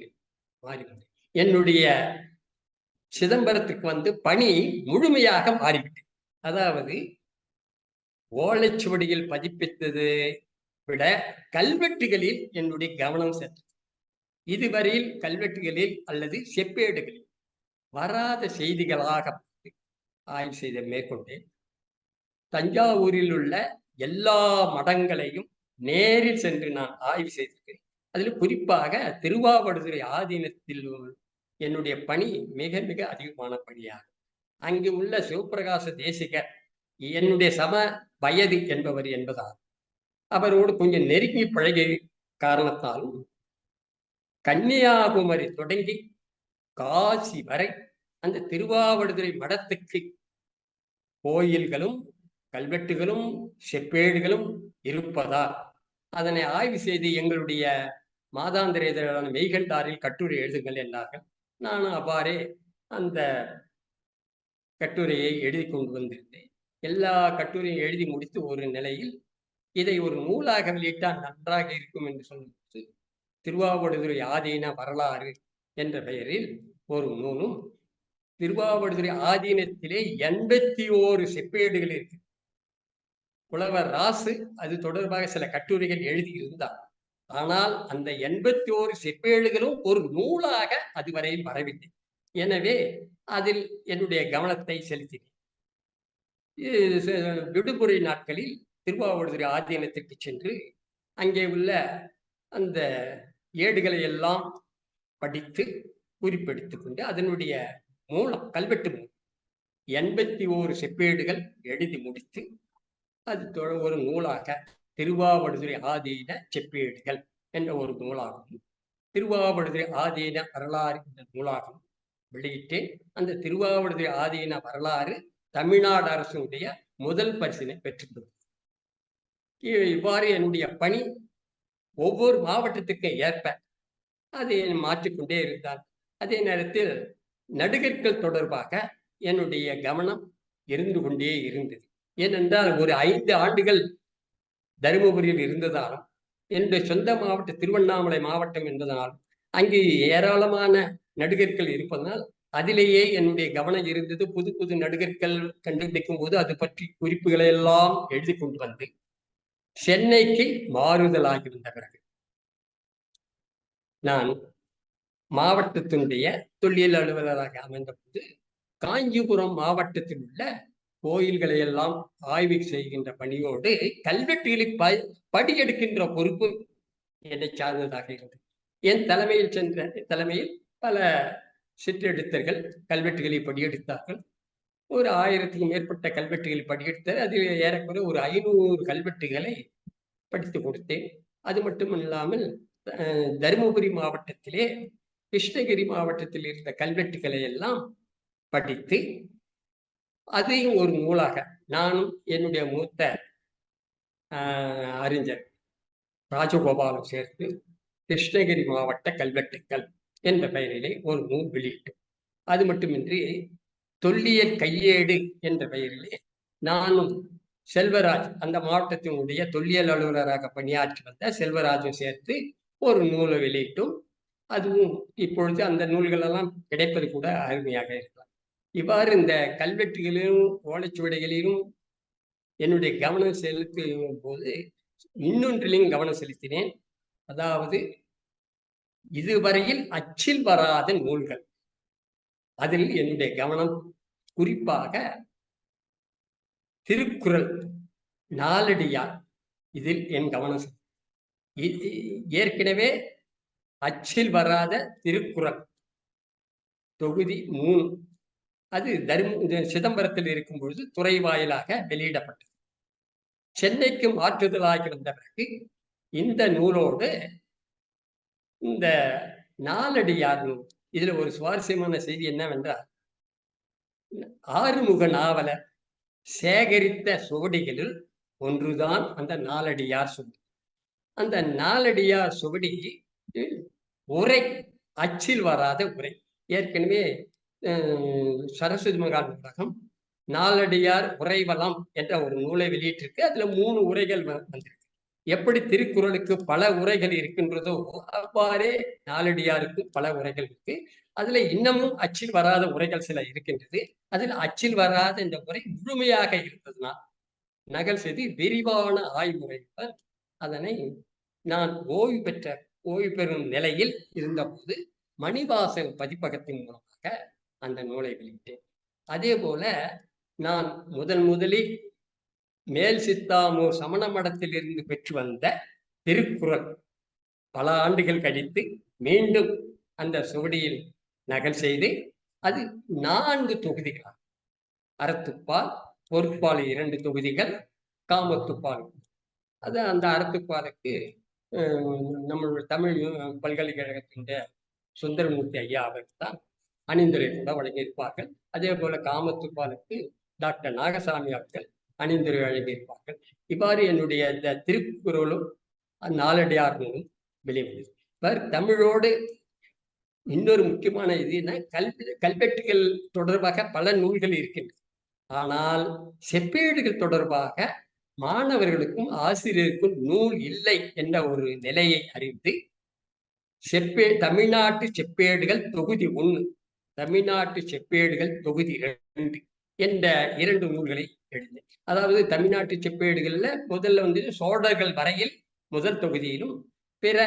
மாறிவிட்டது. என்னுடைய சிதம்பரத்துக்கு வந்து பணி முழுமையாக மாறிவிட்டது. அதாவது ஓலைச்சுவடியில் பதிப்பித்தது விட கல்வெட்டுகளில் என்னுடைய கவனம் சென்றது. இதுவரையில் கல்வெட்டுகளில் அல்லது செப்பேடுகளில் வராத செய்திகளாக ஆய்வு செய்த மேற்கொண்டேன். தஞ்சாவூரில் உள்ள எல்லா மடங்களையும் நேரில் சென்று நான் ஆய்வு செய்திருக்கிறேன். அதில் குறிப்பாக திருவாவடுதுறை ஆதீனத்தில் என்னுடைய பணி மிக மிக அதிகமான பணியாகும். அங்கு உள்ள சிவபிரகாச தேசிகர் என்னுடைய சம வயது என்பவர் என்பதால் அவரோடு கொஞ்சம் நெருங்கி பழகிய காரணத்தாலும் கன்னியாகுமரி தொடங்கி காசி வரை அந்த திருவாவடுதுறை மடத்துக்கு கோயில்களும் கல்வெட்டுகளும் செப்பேடுகளும் இருப்பதால் அதனை ஆய்வு செய்து எங்களுடைய மாதாந்திர இதழான மெய்கண்டாரில் கட்டுரை எழுதுங்கள் என்றார்கள். நானும் அவ்வாறே அந்த கட்டுரையை எழுதி கொண்டு வந்திருந்தேன். எல்லா கட்டுரையும் எழுதி முடித்து ஒரு நிலையில் இதை ஒரு நூலாக வெளியிட்டால் நன்றாக இருக்கும் என்று சொன்னது திருவாவடுதுறை ஆதீன வரலாறு என்ற பெயரில் ஒரு நூலும், திருவாவடுதுறை ஆதீனத்திலே 81 செப்பேடுகள் இருக்கு. புலவர் ராசு அது தொடர்பாக சில கட்டுரைகள் எழுதியிருந்தார். ஆனால் அந்த 81 செப்பேடுகளும் ஒரு நூலாக அதுவரையில் வரவில்லை. எனவே அதில் என்னுடைய கவனத்தை செலுத்தினேன். விடுமுறை நாட்களில் திருவாவடுதுறை ஆதீனத்திற்கு சென்று அங்கே உள்ள அந்த ஏடுகளை எல்லாம் படித்து குறிப்பெடுத்துக் கொண்டு அதனுடைய மூலம் கல்வெட்டு மூலம் 81 செப்பேடுகள் எழுதி முடித்து அது ஒரு நூலாக திருவாவடுதுறை ஆதீன செப்பேடுகள் என்ற ஒரு நூலாகவும், திருவாவடுதுறை ஆதீன வரலாறு என்ற நூலாகவும் வெளியிட்டு அந்த திருவாவடுதுறை ஆதீன வரலாறு தமிழ்நாடு அரசுடைய முதல் பரிசினை பெற்றுள்ளது. இவ்வாறு என்னுடைய பணி ஒவ்வொரு மாவட்டத்துக்கு ஏற்ப அதை மாற்றிக்கொண்டே இருந்தார். அதே நேரத்தில் நடிகர்கள் தொடர்பாக என்னுடைய கவனம் இருந்து கொண்டே இருந்தது. ஏனென்றால் ஒரு 5 ஆண்டுகள் தருமபுரியில் இருந்ததாலும் என்னுடைய சொந்த மாவட்டம் திருவண்ணாமலை மாவட்டம் என்பதனாலும் அங்கே ஏராளமான நடிகர்கள் இருப்பதனால் அதிலேயே என்னுடைய கவனம் இருந்தது. புது புது நடிகர்கள் கண்டுபிடிக்கும் போது அது பற்றி குறிப்புகளை எல்லாம் எழுதி கொண்டு வந்து சென்னைக்கு மாறுதலாகியிருந்த பிறகு நான் மாவட்டத்தினுடைய தொல்லியல் அலுவலராக அமைந்த போது காஞ்சிபுரம் மாவட்டத்தில் உள்ள கோயில்களை எல்லாம் ஆய்வு செய்கின்ற பணியோடு கல்வெட்டுகளை படியெடுக்கின்ற பொறுப்பு என்னை சார்ந்ததாக இருந்தது. என் தலைமையில் பல சிற்றெழுத்தர்கள் கல்வெட்டுகளை படியெடுத்தார்கள். ஒரு 1000க்கும் மேற்பட்ட கல்வெட்டுகளை படியெடுத்தார். அதில் ஏறக்குறைய ஒரு 500 கல்வெட்டுகளை படித்து கொடுத்தேன். அது மட்டும் இல்லாமல் தருமபுரி மாவட்டத்திலே கிருஷ்ணகிரி மாவட்டத்தில் இருந்த கல்வெட்டுகளை எல்லாம் படித்து அதையும் ஒரு நூலாக நானும் என்னுடைய மூத்த அறிஞர் ராஜகோபாலும் சேர்த்து கிருஷ்ணகிரி மாவட்ட கல்வெட்டுக்கள் என்ற பெயரிலே ஒரு நூல் வெளியிட்டோம். அது மட்டுமின்றி தொல்லியல் கையேடு என்ற பெயரிலே நானும் செல்வராஜ் அந்த மாவட்டத்தினுடைய தொல்லியல் அலுவலராக பணியாற்றி வந்த செல்வராஜும் சேர்த்து ஒரு நூலை வெளியிட்டும். அதுவும் இப்பொழுது அந்த நூல்கள் எல்லாம் கிடைப்பது கூட அருமையாக இருக்கலாம். இவ்வாறு இந்த கல்வெட்டுகளிலும் ஓலைச்சுவடைகளிலும் என்னுடைய கவனம் செலுத்தும் போது இன்னொன்றிலையும் கவனம் செலுத்தினேன். அதாவது இதுவரையில் அச்சில் வராத நூல்கள், அதில் என்னுடைய கவனம் குறிப்பாக திருக்குறள் நாலடியார், இதில் என் கவனம் ஏற்கனவே அச்சில் வராத திருக்குறள் தொகுதி 3 அது சிதம்பரத்தில் இருக்கும் பொழுது துறை வாயிலாக வெளியிடப்பட்டது. சென்னைக்கு மாற்றுதலாகி வந்த பிறகு இந்த நூலோடு இந்த நாலடியார் நூல், இதுல ஒரு சுவாரஸ்யமான செய்தி என்னவென்றால், ஆறுமுக நாவலர் சேகரித்த சுவடிகளில் ஒன்றுதான் அந்த நாலடியார் சுவடி. அந்த நாலடியார் சுவடி உரை, அச்சில் வராத உரை. ஏற்கனவே சரஸ்வதி மகால் நூலகம் நாலடியார் உரைவலம் என்ற ஒரு நூலை வெளியிட்டிருக்கு. அதுல 3 உரைகள் வந்திருக்கு. எப்படி திருக்குறளுக்கு பல உரைகள் இருக்கின்றதோ அவ்வாறே நாலடியாருக்கு பல உரைகள் இருக்கு. அதுல இன்னமும் அச்சில் வராத உரைகள் சில இருக்கின்றது. அதில் அச்சில் வராத இந்த உரை முழுமையாக இருந்ததுனால் நகல் செய்து விரிவான ஆய்வுரையுடன் அதனை நான் ஓய்வு பெறும் நிலையில் இருந்தபோது மணிவாசல் பதிப்பகத்தின் மூலமாக அந்த நூலை வெளியிட்டேன். அதே போல நான் முதலில் மேல் சித்தாமூர் சமண மடத்தில் இருந்து பெற்று வந்த திருக்குறள் பல ஆண்டுகள் கழித்து மீண்டும் அந்த சுவடியில் நகல் செய்து அது 4 தொகுதிகளாக, அறத்துப்பால், பொருட்பால் 2 தொகுதிகள், காமத்துப்பால். அது அந்த அறத்துப்பாலுக்கு நம்மளுடைய தமிழ் பல்கலைக்கழகத்தின் சுந்தரமூர்த்தி ஐயா அவர்கள் தான் அணிந்துரை கூட வழங்கியிருப்பார்கள். அதே போல காமத்துப்பாலுக்கு டாக்டர் நாகசாமி அவர்கள் அணிந்துரை வழங்கியிருப்பார்கள். இவ்வாறு என்னுடைய இந்த திருக்குறளும் நாலடியார் நூலும் வெளிவந்தது. இவர் தமிழோடு இன்னொரு முக்கியமான இதுன்னா கல்வெட்டுகள் தொடர்பாக பல நூல்கள் இருக்கின்றன. ஆனால் செப்பேடுகள் தொடர்பாக மாணவர்களுக்கும் ஆசிரியருக்கும் நூல் இல்லை என்ற ஒரு நிலையை அறிந்து தமிழ்நாட்டு செப்பேடுகள் தொகுதி 1, தமிழ்நாட்டு செப்பேடுகள் தொகுதி 2 என்ற 2 நூல்களை எழுதினேன். அதாவது தமிழ்நாட்டு செப்பேடுகள்ல முதல்ல சோழர்கள் வரையில் முதல் தொகுதியிலும், பிற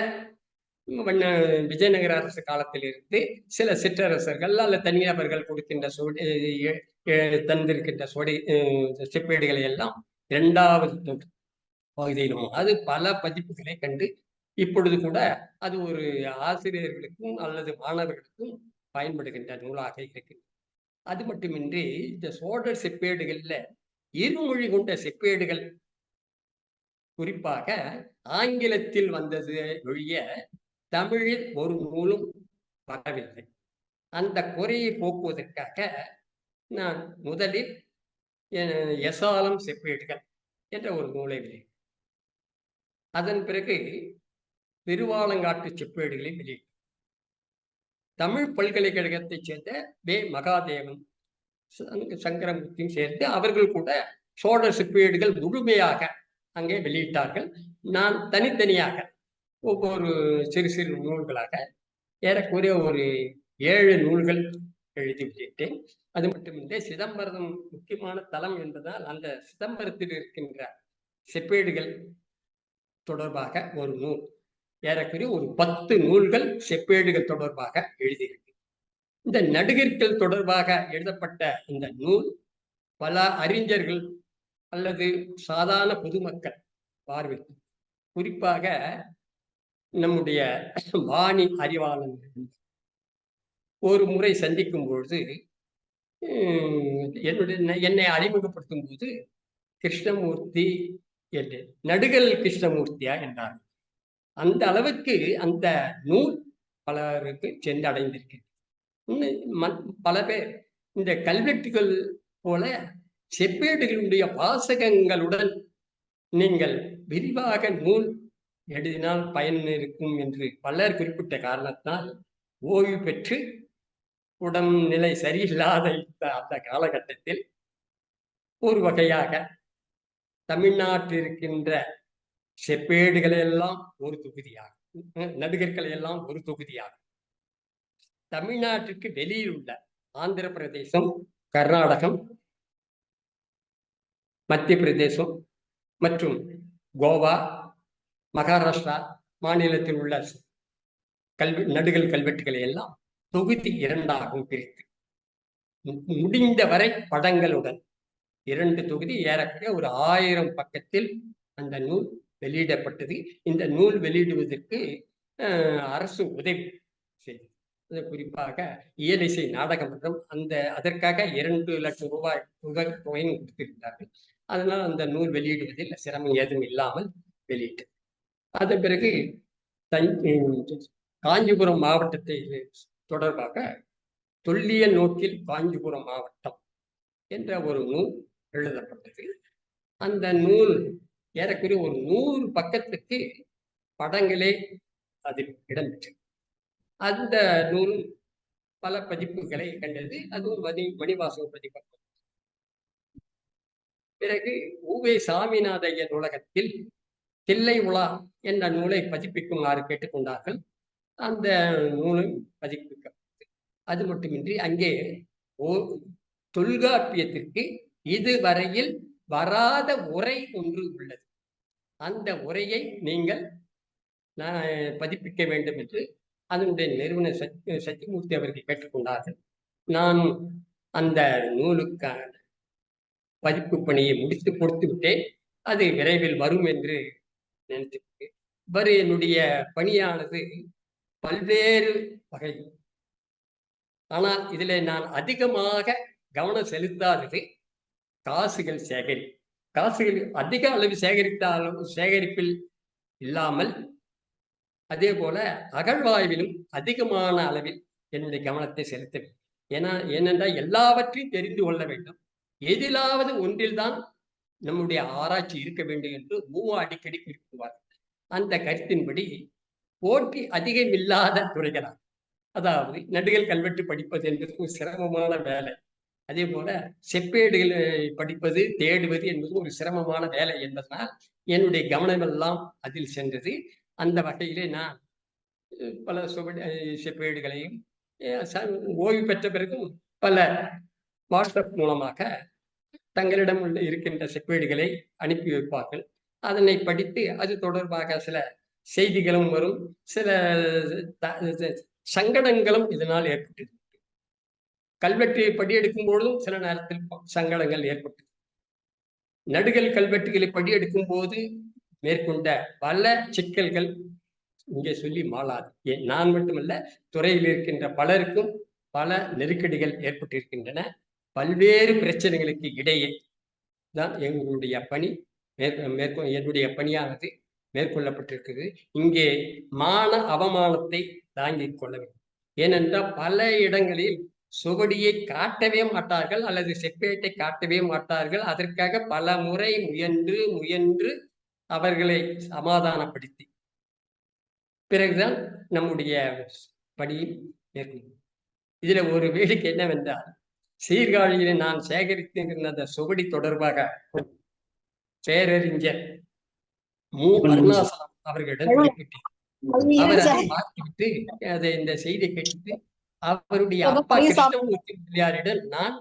விஜயநகர அரசு காலத்திலிருந்து சில சிற்றரசர்கள் அல்ல தனிநபர்கள் கொடுக்கின்ற தந்திருக்கின்ற செப்பேடுகளை எல்லாம் 2வது பகுதியிலும் அது பல பதிப்புகளை கண்டு இப்பொழுது கூட அது ஒரு ஆசிரியர்களுக்கும் அல்லது மாணவர்களுக்கும் பயன்படுகின்ற நூலாக இருக்கு. அது மட்டுமின்றி இந்த சோழர் செப்பேடுகள்ல இருமொழி கொண்ட செப்பேடுகள் குறிப்பாக ஆங்கிலத்தில் வந்தது ஒழிய தமிழில் ஒரு நூலும் வரவில்லை. அந்த குறையை போக்குவதற்காக நான் முதலில் எசாலம் செப்பேடுகள் என்ற ஒரு நூலை வெளியிட்டேன். அதன் பிறகு திருவாலங்காட்டு செப்பேடுகளை வெளியிட்டேன். தமிழ் பல்கலைக்கழகத்தைச் சேர்ந்த வே மகாதேவன் சங்கரமூர்த்தியும் சேர்த்து அவர்கள் கூட சோழர் செப்பேடுகள் முழுமையாக அங்கே வெளியிட்டார்கள். நான் தனித்தனியாக ஒவ்வொரு சிறு சிறு நூல்களாக ஏறக்குறைய ஒரு 7 நூல்கள் எழுதி வெளியிட்டேன். அது மட்டுமின்றி சிதம்பரம் முக்கியமான தலம் என்பதால் அந்த சிதம்பரத்தில் இருக்கின்ற செப்பேடுகள் தொடர்பாக ஒரு நூல், ஏறக்குறைய ஒரு 10 நூல்கள் செப்பேடுகள் தொடர்பாக எழுதியிருக்கு. இந்த நடிகர்கள் தொடர்பாக எழுதப்பட்ட இந்த நூல் பல அறிஞர்கள் அல்லது சாதாரண பொதுமக்கள் பார்வைக்கு, குறிப்பாக நம்முடைய வாணி அறிவாளன் ஒரு முறை சந்திக்கும் பொழுது என்னை அறிமுகப்படுத்தும் போது கிருஷ்ணமூர்த்தி என்று, நடுகல் கிருஷ்ணமூர்த்தியா என்றார். அந்த அளவுக்கு அந்த நூல் பலருக்கு சென்றடைந்திருக்கு. பல பேர் இந்த கல்வெட்டுகள் போல செப்பேடுகளுடைய வாசகங்களுடன் நீங்கள் விரிவாக நூல் எழுதினால் பயன் இருக்கும் என்று பலர் குறிப்பிட்ட காரணத்தால் ஓய்வு பெற்று உடல்நிலை சரியில்லாத அந்த காலகட்டத்தில் ஒரு வகையாக தமிழ்நாட்டில் இருக்கின்ற செப்பேடுகளை எல்லாம் ஒரு தொகுதியாகும், நடிகர்களை எல்லாம் ஒரு தொகுதியாகும் தமிழ்நாட்டிற்கு வெளியில் உள்ள ஆந்திர பிரதேசம், கர்நாடகம், மத்திய பிரதேசம் மற்றும் கோவா, மகாராஷ்டிரா மாநிலத்தில் உள்ள நடுகல் கல்வெட்டுகளை எல்லாம் தொகுதி 2ஆகவும் பிரித்து முடிந்த வரை படங்களுடன் 2 தொகுதி ஏறக்குறைய ஒரு 1000 பக்கத்தில் அந்த நூல் வெளியிடப்பட்டது. இந்த நூல் வெளியிடுவதற்கு அரசு உதவி செய்தது. குறிப்பாக இயலிசை நாடக மன்றம் அதற்காக 2 லட்சம் ரூபாய் தொகையும் கொடுத்திருந்தார்கள். அதனால் அந்த நூல் வெளியிடுவதில் சிரமம் ஏதும் இல்லாமல் வெளியிட்டது. அதன் பிறகு காஞ்சிபுரம் மாவட்டத்தை தொடர்பாக தொல்லியல் நோக்கில் காஞ்சிபுரம் மாவட்டம் என்ற ஒரு நூல் எழுதப்பட்டது. அந்த நூல் ஏறக்குறைய ஒரு 100 பக்கத்துக்கு படங்களே அதில் இடம்பெற்றது. அந்த நூல் பல பதிப்புகளை கண்டது. அதுவும் மணிவாசக பதிப்பு. பிறகு உவே சாமிநாத ஐயர் நூலகத்தில் தில்லை உலா என்ற நூலை பதிப்பிக்குமாறு கேட்டுக்கொண்டார்கள். அந்த நூலும் பதிப்பிக்கப்பட்டது. அது மட்டுமின்றி அங்கே தொல்காப்பியத்திற்கு இதுவரையில் வராத உரை ஒன்று உள்ளது. அந்த உரையை நீங்கள் பதிப்பிக்க வேண்டும் என்று அதனுடைய நிறுவனர் சத்தியமூர்த்தி அவர்கள் கேட்டுக்கொண்டார்கள். நான் அந்த நூலுக்கான பதிப்பு பணியை முடித்து கொடுத்து விட்டேன். அது விரைவில் வரும் என்று நினைத்து என்னுடைய பணியானது பல்வேறு வகை. ஆனால் இதில் நான் அதிகமாக கவனம் செலுத்தாதது காசுகள் காசுகள் அதிக அளவு சேகரிப்பில் இல்லாமல், அதே போல அகழ்வாய்விலும் அதிகமான அளவில் என்னுடைய கவனத்தை செலுத்த. ஏனென்றால் எல்லாவற்றையும் தெரிந்து கொள்ள வேண்டும். எதிலாவது ஒன்றில்தான் நம்முடைய ஆராய்ச்சி இருக்க வேண்டும் என்று அடிக்கடி குறிப்பிடுவார். அந்த கருத்தின்படி போட்டி அதிகமில்லாத துறைகளாக, அதாவது நடுகல் கல்வெட்டு படிப்பது என்பது ஒரு சிரமமான வேலை. அதே போல செப்பேடுகளை படிப்பது, தேடுவது என்பது ஒரு சிரமமான வேலை என்பதனால் என்னுடைய கவனமெல்லாம் அதில் சென்றது. அந்த வகையிலே நான் பல செப்பேடுகளையும் ஓய்வு பெற்ற பிறகும் பல வாட்ஸ்அப் மூலமாக தங்களிடம் இருக்கின்ற செப்பேடுகளை அனுப்பி வைப்பார்கள். அதனை படித்து அது தொடர்பாக சில செய்திகளும் வரும், சில சங்கடங்களும் இதனால் ஏற்பட்டது. கல்வெட்டு படியெடுக்கும் பொழுதும் சில நேரத்தில் சங்கடங்கள் ஏற்பட்டது. நடுகல் கல்வெட்டுகளை படியெடுக்கும் போது மேற்கொண்ட பல சிக்கல்கள் இங்கே சொல்லி மாளாது. நான் மட்டுமல்ல, துறையில் இருக்கின்ற பலருக்கும் பல நெருக்கடிகள் ஏற்பட்டிருக்கின்றன. பல்வேறு பிரச்சனைகளுக்கு இடையே தான் எங்களுடைய பணி என்னுடைய பணியானது மேற்கொள்ளப்பட்டிருக்கிறது. இங்கே மான அவமானத்தை தாங்கிக் கொள்ள வேண்டும். ஏனென்றால் பல இடங்களில் சுவடியை காட்டவே மாட்டார்கள் அல்லது செப்பேட்டை காட்டவே மாட்டார்கள். அதற்காக பல முறை முயன்று அவர்களை சமாதானப்படுத்தி பிறகுதான் நம்முடைய பணியை மேற்கொள்ளும். இதுல ஒரு வேடிக்கை என்னவென்றால், சீர்காழியில நான் சேகரித்திருந்த அந்த சுவடி தொடர்பாக பேரறிஞர் மு. அருணாசலம் அவர்களிடம் குறிப்பிட்டேன். அவர் அதை பார்த்துவிட்டு அதை இந்த செய்தி கேட்டு அவருடைய அப்பா கிருஷ்ணமூர்த்தி முதலியாரிடம் நான்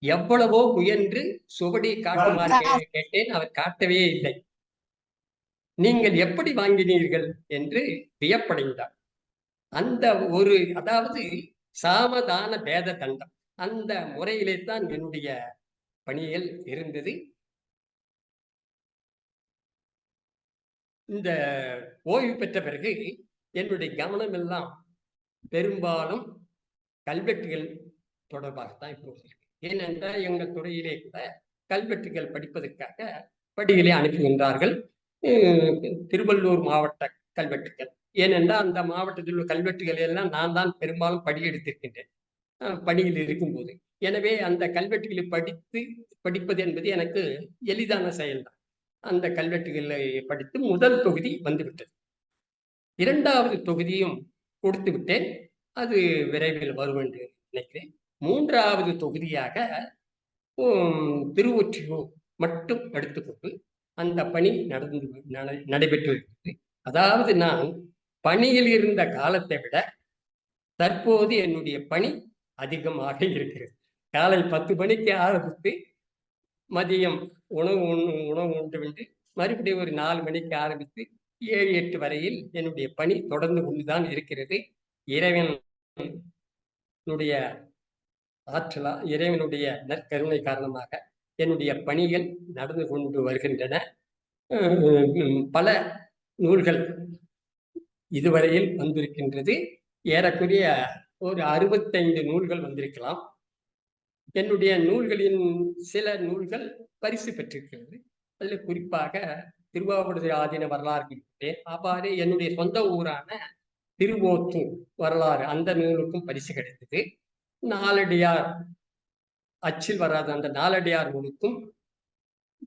எவ்வளவோ முயன்று சுவடி காட்டுமாறு கேட்டேன். அவர் காட்டவே இல்லை. நீங்கள் எப்படி வாங்கினீர்கள் என்று வியப்படைந்தார். அந்த ஒரு, அதாவது சாமதான பேத தண்டம், அந்த முறையிலே தான் என்னுடைய பணிகள் இருந்தது. இந்த ஓய்வு பெற்ற பிறகு என்னுடைய கவனம் எல்லாம் பெரும்பாலும் கல்வெட்டுகள் தொடர்பாகத்தான் இப்போது இருக்கு. ஏனென்றால் எங்கள் துறையிலே கூட கல்வெட்டுகள் படிப்பதற்காக படிகளை அனுப்புகின்றார்கள். திருவள்ளூர் மாவட்ட கல்வெட்டுகள், ஏனென்றால் அந்த மாவட்டத்தில் உள்ள கல்வெட்டுகள் எல்லாம் நான் தான் பெரும்பாலும் படி எடுத்திருக்கின்றேன் பணியில் இருக்கும்போது. எனவே அந்த கல்வெட்டுகளை படிப்பது என்பது எனக்கு எளிதான செயல்தான். அந்த கல்வெட்டுகளை படித்து முதல் தொகுதி வந்துவிட்டது. இரண்டாவது தொகுதியும் கொடுத்து விட்டேன். அது விரைவில் வரும் என்று நினைக்கிறேன். மூன்றாவது தொகுதியாக திருவொற்றியூர் மட்டும் எடுத்துக்கொண்டு அந்த பணி நடைபெற்று இருக்கிறது. அதாவது நான் பணியில் இருந்த காலத்தை விட தற்போது என்னுடைய பணி அதிகமாக இருக்கிறது. காலை 10 மணிக்கு ஆரம்பித்து மதியம் உணவு உண்டு விட்டு மறுபடியும் ஒரு 4 மணிக்கு ஆரம்பித்து 7, 8 வரையில் என்னுடைய பணி தொடர்ந்து கொண்டுதான் இருக்கிறது. இறைவனுடைய ஆற்றலா, இறைவனுடைய நற்கருணை காரணமாக என்னுடைய பணிகள் நடந்து கொண்டு வருகின்றன. பல நூல்கள் இதுவரையில் வந்திருக்கின்றது. ஏறக்குறைய ஒரு 65 நூல்கள் வந்திருக்கலாம். என்னுடைய நூல்களின் சில நூல்கள் பரிசு பெற்றிருக்கிறது. அதில் குறிப்பாக திருவாவடுதுறை ஆதீன வரலாறு, அவ்வாறு என்னுடைய சொந்த ஊரான திருவோத்தூர் வரலாறு, அந்த நூலுக்கும் பரிசு கிடைத்தது. நாலடியார் அச்சில் வராத அந்த நாலடியார் நூலுக்கும்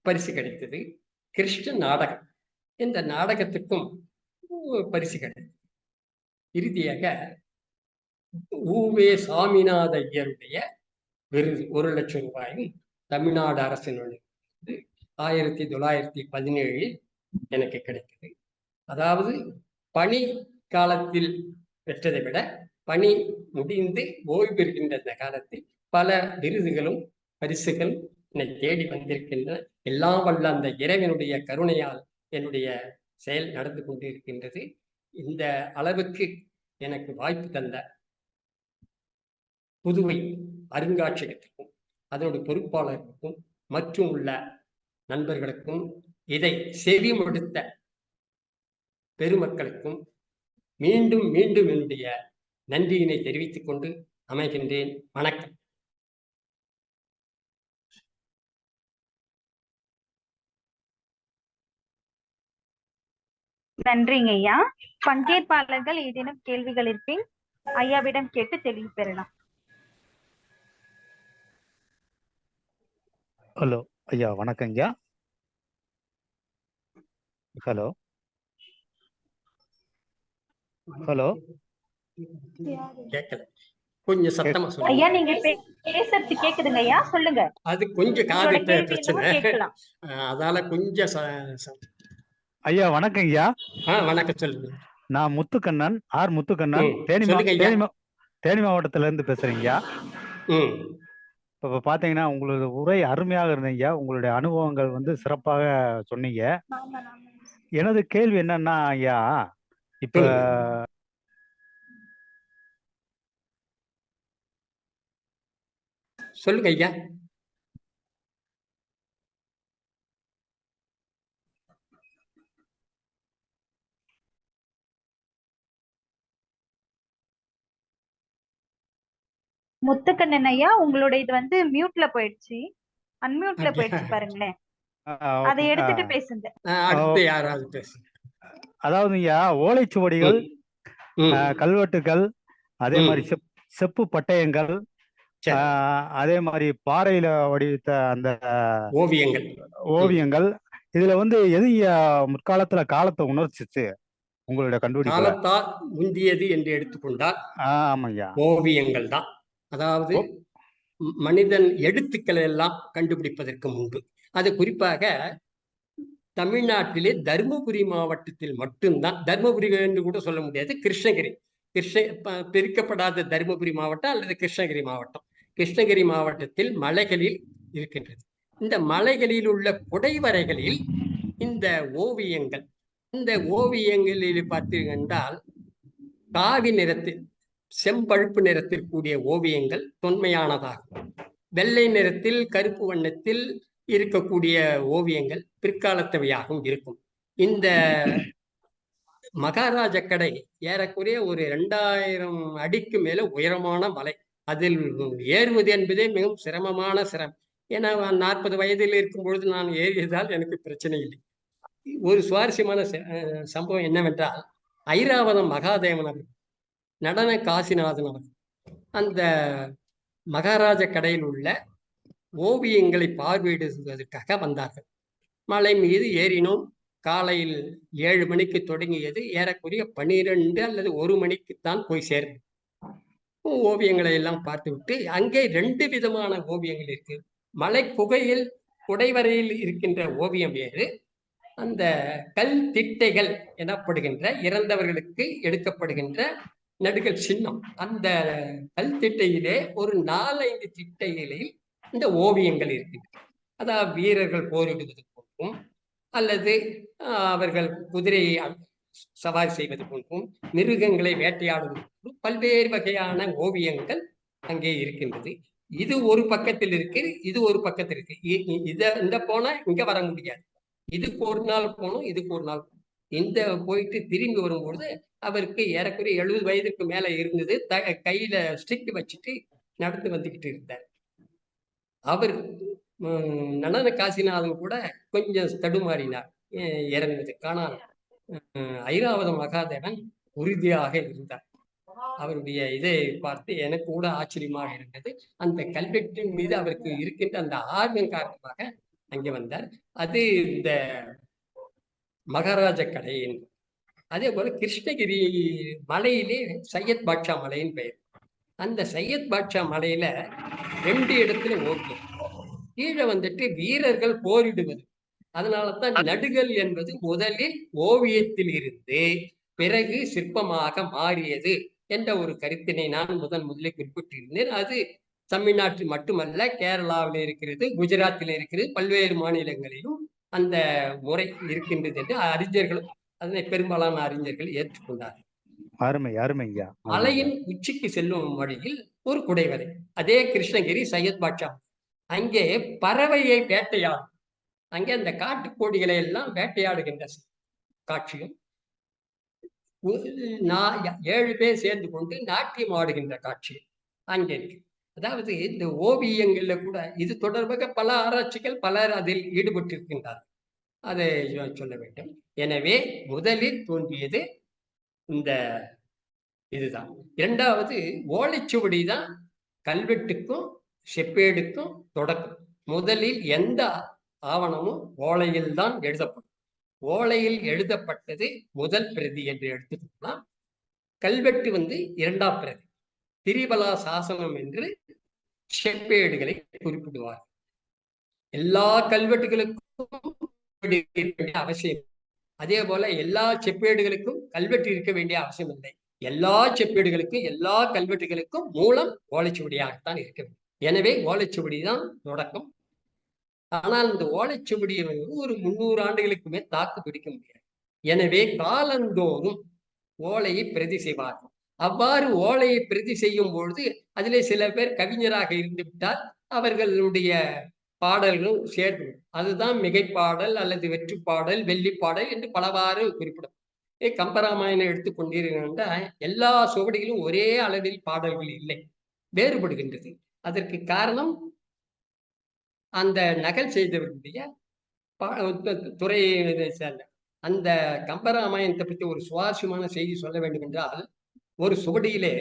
பரிசு கிடைத்தது. கிருஷ்ண நாடகம், இந்த நாடகத்துக்கும் பரிசு கிடைத்தது. இறுதியாக உவே சாமிநாத ஐயருடைய விருது 1 லட்சம் ரூபாயும் தமிழ்நாடு அரசினுடைய 1917 எனக்கு கிடைத்தது. அதாவது பணி காலத்தில் பெற்றதை விட பணி முடிந்து ஓய்வு பெறுகின்ற இந்த காலத்தில் பல விருதுகளும் பரிசுகள் என்னை தேடி வந்திருக்கின்றன. எல்லாம் வல்ல அந்த இறைவனுடைய கருணையால் என்னுடைய செயல் நடந்து கொண்டு இருக்கின்றது. இந்த அளவுக்கு எனக்கு வாய்ப்பு தந்த புதுவை அருங்காட்சியகத்திற்கும் அதனுடைய பொறுப்பாளர்களுக்கும் மற்றும் உள்ள நண்பர்களுக்கும் இதை செவிமடுத்த பெருமக்களுக்கும் மீண்டும் மீண்டும் என்னுடைய நன்றியினை தெரிவித்துக் கொண்டு அமைகின்றேன். வணக்கம். நன்றிங்க ஐயா. பங்கேற்பாளர்கள் ஏதேனும் கேள்விகள் இருப்பின் ஐயாவிடம் கேட்டு தெளிவு பெறலாம். ஹலோ ஐயா, வணக்கம் ஐயா. ஹலோ ஹலோ கேட்கல, கொஞ்சம் சத்தமா சொல்லுங்க ஐயா. நீங்க பேசுறது கேக்குதுங்க ஐயா, சொல்லுங்க. அது கொஞ்சம் காது பிரச்சனை, அதால கொஞ்சம் ஐயா. வணக்கம் ஐயா. வணக்கம், சொல்லுங்க. நான் முத்துக்கண்ணன், ஆர் முத்துக்கண்ணன், தேனி மாவட்டத்துல இருந்து பேசுறீங்க. இப்ப பாத்தீங்கன்னா உங்களோட உரை அருமையாக இருந்தீங்க. உங்களுடைய அனுபவங்கள் வந்து சிறப்பாக சொன்னீங்க. எனது கேள்வி என்னன்னா ஐயா, இப்ப சொல்லுங்க ஐயா. முத்துக்கண்ணன் ஐயா, உங்களோட இது வந்து மியூட்ல போயிடுச்சு, அன்மியூட்ல போயிடுச்சு பாருங்களேன். அதை ஓகே. எடுத்துட்டு பேசுங்க. அடுத்து யாராவது பேசு. அதாவது ஐயா, ஓலைச்சுவடிகள், கல்வெட்டுகள், அதே மாதிரி செப்பு பட்டயங்கள், அதே மாதிரி பாறையில வடித்த அந்த ஓவியங்கள், இதுல வந்து எது முற்காலத்துல காலத்தை உணர்ச்சிச்சு உங்களுடைய கண்டுபிடிப்பு? காலத்தால் முந்தியது என்று எடுத்துக்கொண்டால் ஆமாய்யா, ஓவியங்கள் தான். அதாவது மனிதன் எழுத்துக்களை எல்லாம் கண்டுபிடிப்பதற்கு முன்பு. அது குறிப்பாக தமிழ்நாட்டிலே தருமபுரி மாவட்டத்தில் மட்டும்தான், தருமபுரி என்று கூட சொல்ல முடியாது, கிருஷ்ணகிரி, பிரிக்கப்படாத தருமபுரி மாவட்டம் அல்லது கிருஷ்ணகிரி மாவட்டம், கிருஷ்ணகிரி மாவட்டத்தில் மலைகளில் இருக்கின்றது. இந்த மலைகளில் உள்ள குடைவரைகளில் இந்த ஓவியங்கள், இந்த ஓவியங்களில் பார்த்தீர்கள் காவி நிறத்தில், செம்பழுப்பு நிறத்தில் கூடிய ஓவியங்கள் தொன்மையானதாகும். வெள்ளை நிறத்தில் கருப்பு வண்ணத்தில் இருக்கக்கூடிய ஓவியங்கள் பிற்காலத்தவையாகவும் இருக்கும். இந்த மகாராஜ கடை ஏறக்குறைய ஒரு 2000 அடிக்கு மேல உயரமான மலை. அதில் ஏறுவது என்பதே மிகவும் சிரமமான சிரமம். ஏன்னா 40 வயதில் இருக்கும் பொழுது நான் ஏறியதால் எனக்கு பிரச்சனை இல்லை. ஒரு சுவாரஸ்யமான சம்பவம் என்னவென்றால், ஐராவதம் மகாதேவன் அவர், நடன காசிநாதன் அவர் அந்த மகாராஜ கடையில் உள்ள ஓவியங்களை பார்வையிடுவதற்காக வந்தார்கள். மலை மீது ஏறினோம். காலையில் 7 மணிக்கு தொடங்கியது. ஏறக்குறைய 12 அல்லது 1 மணிக்குத்தான் போய் சேர்ந்தோம். ஓவியங்களை எல்லாம் பார்த்துவிட்டு, அங்கே 2 விதமான ஓவியங்கள் இருக்கு. மலை குகையில் குடைவரையில் இருக்கின்ற ஓவியம் வேறு, அந்த கல் திட்டைகள் எனப்படுகின்ற இறந்தவர்களுக்கு எடுக்கப்படுகின்ற நடுகள் சின்னம், அந்த கல் திட்டையிலே ஒரு 4-5 திட்டைகளில் இந்த ஓவியங்கள் இருக்கின்றன. அதாவது வீரர்கள் போரிடுவது போன்றும், அல்லது அவர்கள் குதிரையை சவாரி செய்வது போன்றும், மிருகங்களை வேட்டையாடுவது போன்றும் பல்வேறு வகையான ஓவியங்கள் அங்கே இருக்கின்றது. இது ஒரு பக்கத்தில் இருக்கு, இது ஒரு பக்கத்தில் இருக்கு. இந்த போனா இங்க வர முடியாது, இதுக்கு ஒரு நாள் போகணும், இதுக்கு ஒரு நாள் போகணும். இந்த போயிட்டு திரும்பி வரும்பொழுது அவருக்கு ஏறக்குறைய 70 வயதுக்கு மேல இருந்தது. கையில ஸ்டிக் வச்சுட்டு நடந்து வந்துகிட்டு இருந்தார். அவர் நடன காசிநாதன் கூட கொஞ்சம் தடுமாறினார் இறங்குவதற்கு. ஆனால் ஐராவதம் மகாதேவன் உறுதியாக இருந்தார். அவருடைய இதை பார்த்து எனக்கு கூட ஆச்சரியமாக இருந்தது. அந்த கல்வெட்டின் மீது அவருக்கு இருக்கின்ற அந்த ஆர்வம் காரணமாக அங்கே வந்தார். அது இந்த மகாராஜ கடை. அதே போல கிருஷ்ணகிரி மலையிலே சையத் பாட்ஷா மலையின் பெயர். அந்த சையத் பாட்ஷா மலையில 2 இடத்துல ஓவியம். கீழே வந்துட்டு வீரர்கள் போரிடுவது. அதனாலதான் நடுகள் என்பது முதலில் ஓவியத்தில் இருந்து பிறகு சிற்பமாக மாறியது என்ற ஒரு கருத்தினை நான் முதலில் குறிப்பிட்டிருந்தேன். அது தமிழ்நாட்டில் மட்டுமல்ல, கேரளாவில் இருக்கிறது, குஜராத்தில் இருக்கிறது, பல்வேறு மாநிலங்களிலும் அந்த முறை இருக்கின்றது என்று அறிஞர்களும், அதனை பெரும்பாலான அறிஞர்கள் ஏற்றுக்கொண்டார்கள். அருமை அருமையா. மலையின் உச்சிக்கு செல்லும் வழியில் ஒரு குடைவரை, அதே கிருஷ்ணகிரி சையத் பாட்ஷா. அங்கே பறவையை வேட்டையாடும், அங்கே அந்த காட்டுக்கோடிகளை எல்லாம் வேட்டையாடுகின்ற காட்சியும், 7 பேர் சேர்ந்து கொண்டு நாட்டியம் ஆடுகின்ற காட்சி அங்கே இருக்கு. அதாவது இந்த ஓவியங்கள்ல கூட இது தொடர்பாக பல ஆராய்ச்சிகள் பலர் அதில் ஈடுபட்டிருக்கின்றார், அதை சொல்ல வேண்டும். எனவே முதலில் தோன்றியது இந்த இதுதான். இரண்டாவது ஓலைச்சுவடி தான் கல்வெட்டுக்கும் செப்பேடுக்கும் தொடக்கம். முதலில் எந்த ஆவணமும் ஓலையில் தான் எழுதப்படும். ஓலையில் எழுதப்பட்டது முதல் பிரதி என்று எடுத்துக்கலாம். கல்வெட்டு வந்து 2ஆம் பிரதி, திரிபலா சாசனம் என்று செப்பேடுகளை குறிப்பிடுவார். எல்லா கல்வெட்டுகளுக்கும் அவசியம், அதே போல எல்லா செப்பேடுகளுக்கும் கல்வெட்டு இருக்க வேண்டிய அவசியம் இல்லை. எல்லா செப்பேடுகளுக்கும் எல்லா கல்வெட்டுகளுக்கும் மூலம் ஓலைச்சுவடியாகத்தான் இருக்க வேண்டும். எனவே ஓலைச்சுவடி தான் தொடக்கம். ஆனால் இந்த ஓலைச்சுவடியை ஒரு 300 ஆண்டுகளுக்கு மேல் தாக்கு பிடிக்க முடியாது. எனவே காலந்தோறும் ஓலையை பிரதி செய்வார்கள். அவ்வாறு ஓலையை பிரதி செய்யும் பொழுது அதிலே சில பேர் கவிஞராக இருந்து விட்டால் அவர்களுடைய பாடல்களும் சேர்ந்து, அதுதான் மிகைப்பாடல் அல்லது வெற்றிப்பாடல், வெள்ளிப்பாடல் என்று பலவாறு குறிப்பிடும். கம்பராமாயணம் எடுத்துக்கொண்டீர்கள், எல்லா சுவடிகளும் ஒரே அளவில் பாடல்கள் இல்லை. வேறுபடுகின்றது. அதற்கு காரணம் அந்த நகல் செய்தவர்களுடைய துறையை சேர்ந்த அந்த கம்பராமாயணத்தை பற்றி ஒரு சுவாரஸ்யமான செய்தி சொல்ல வேண்டும் என்றால், ஒரு சுவடியிலே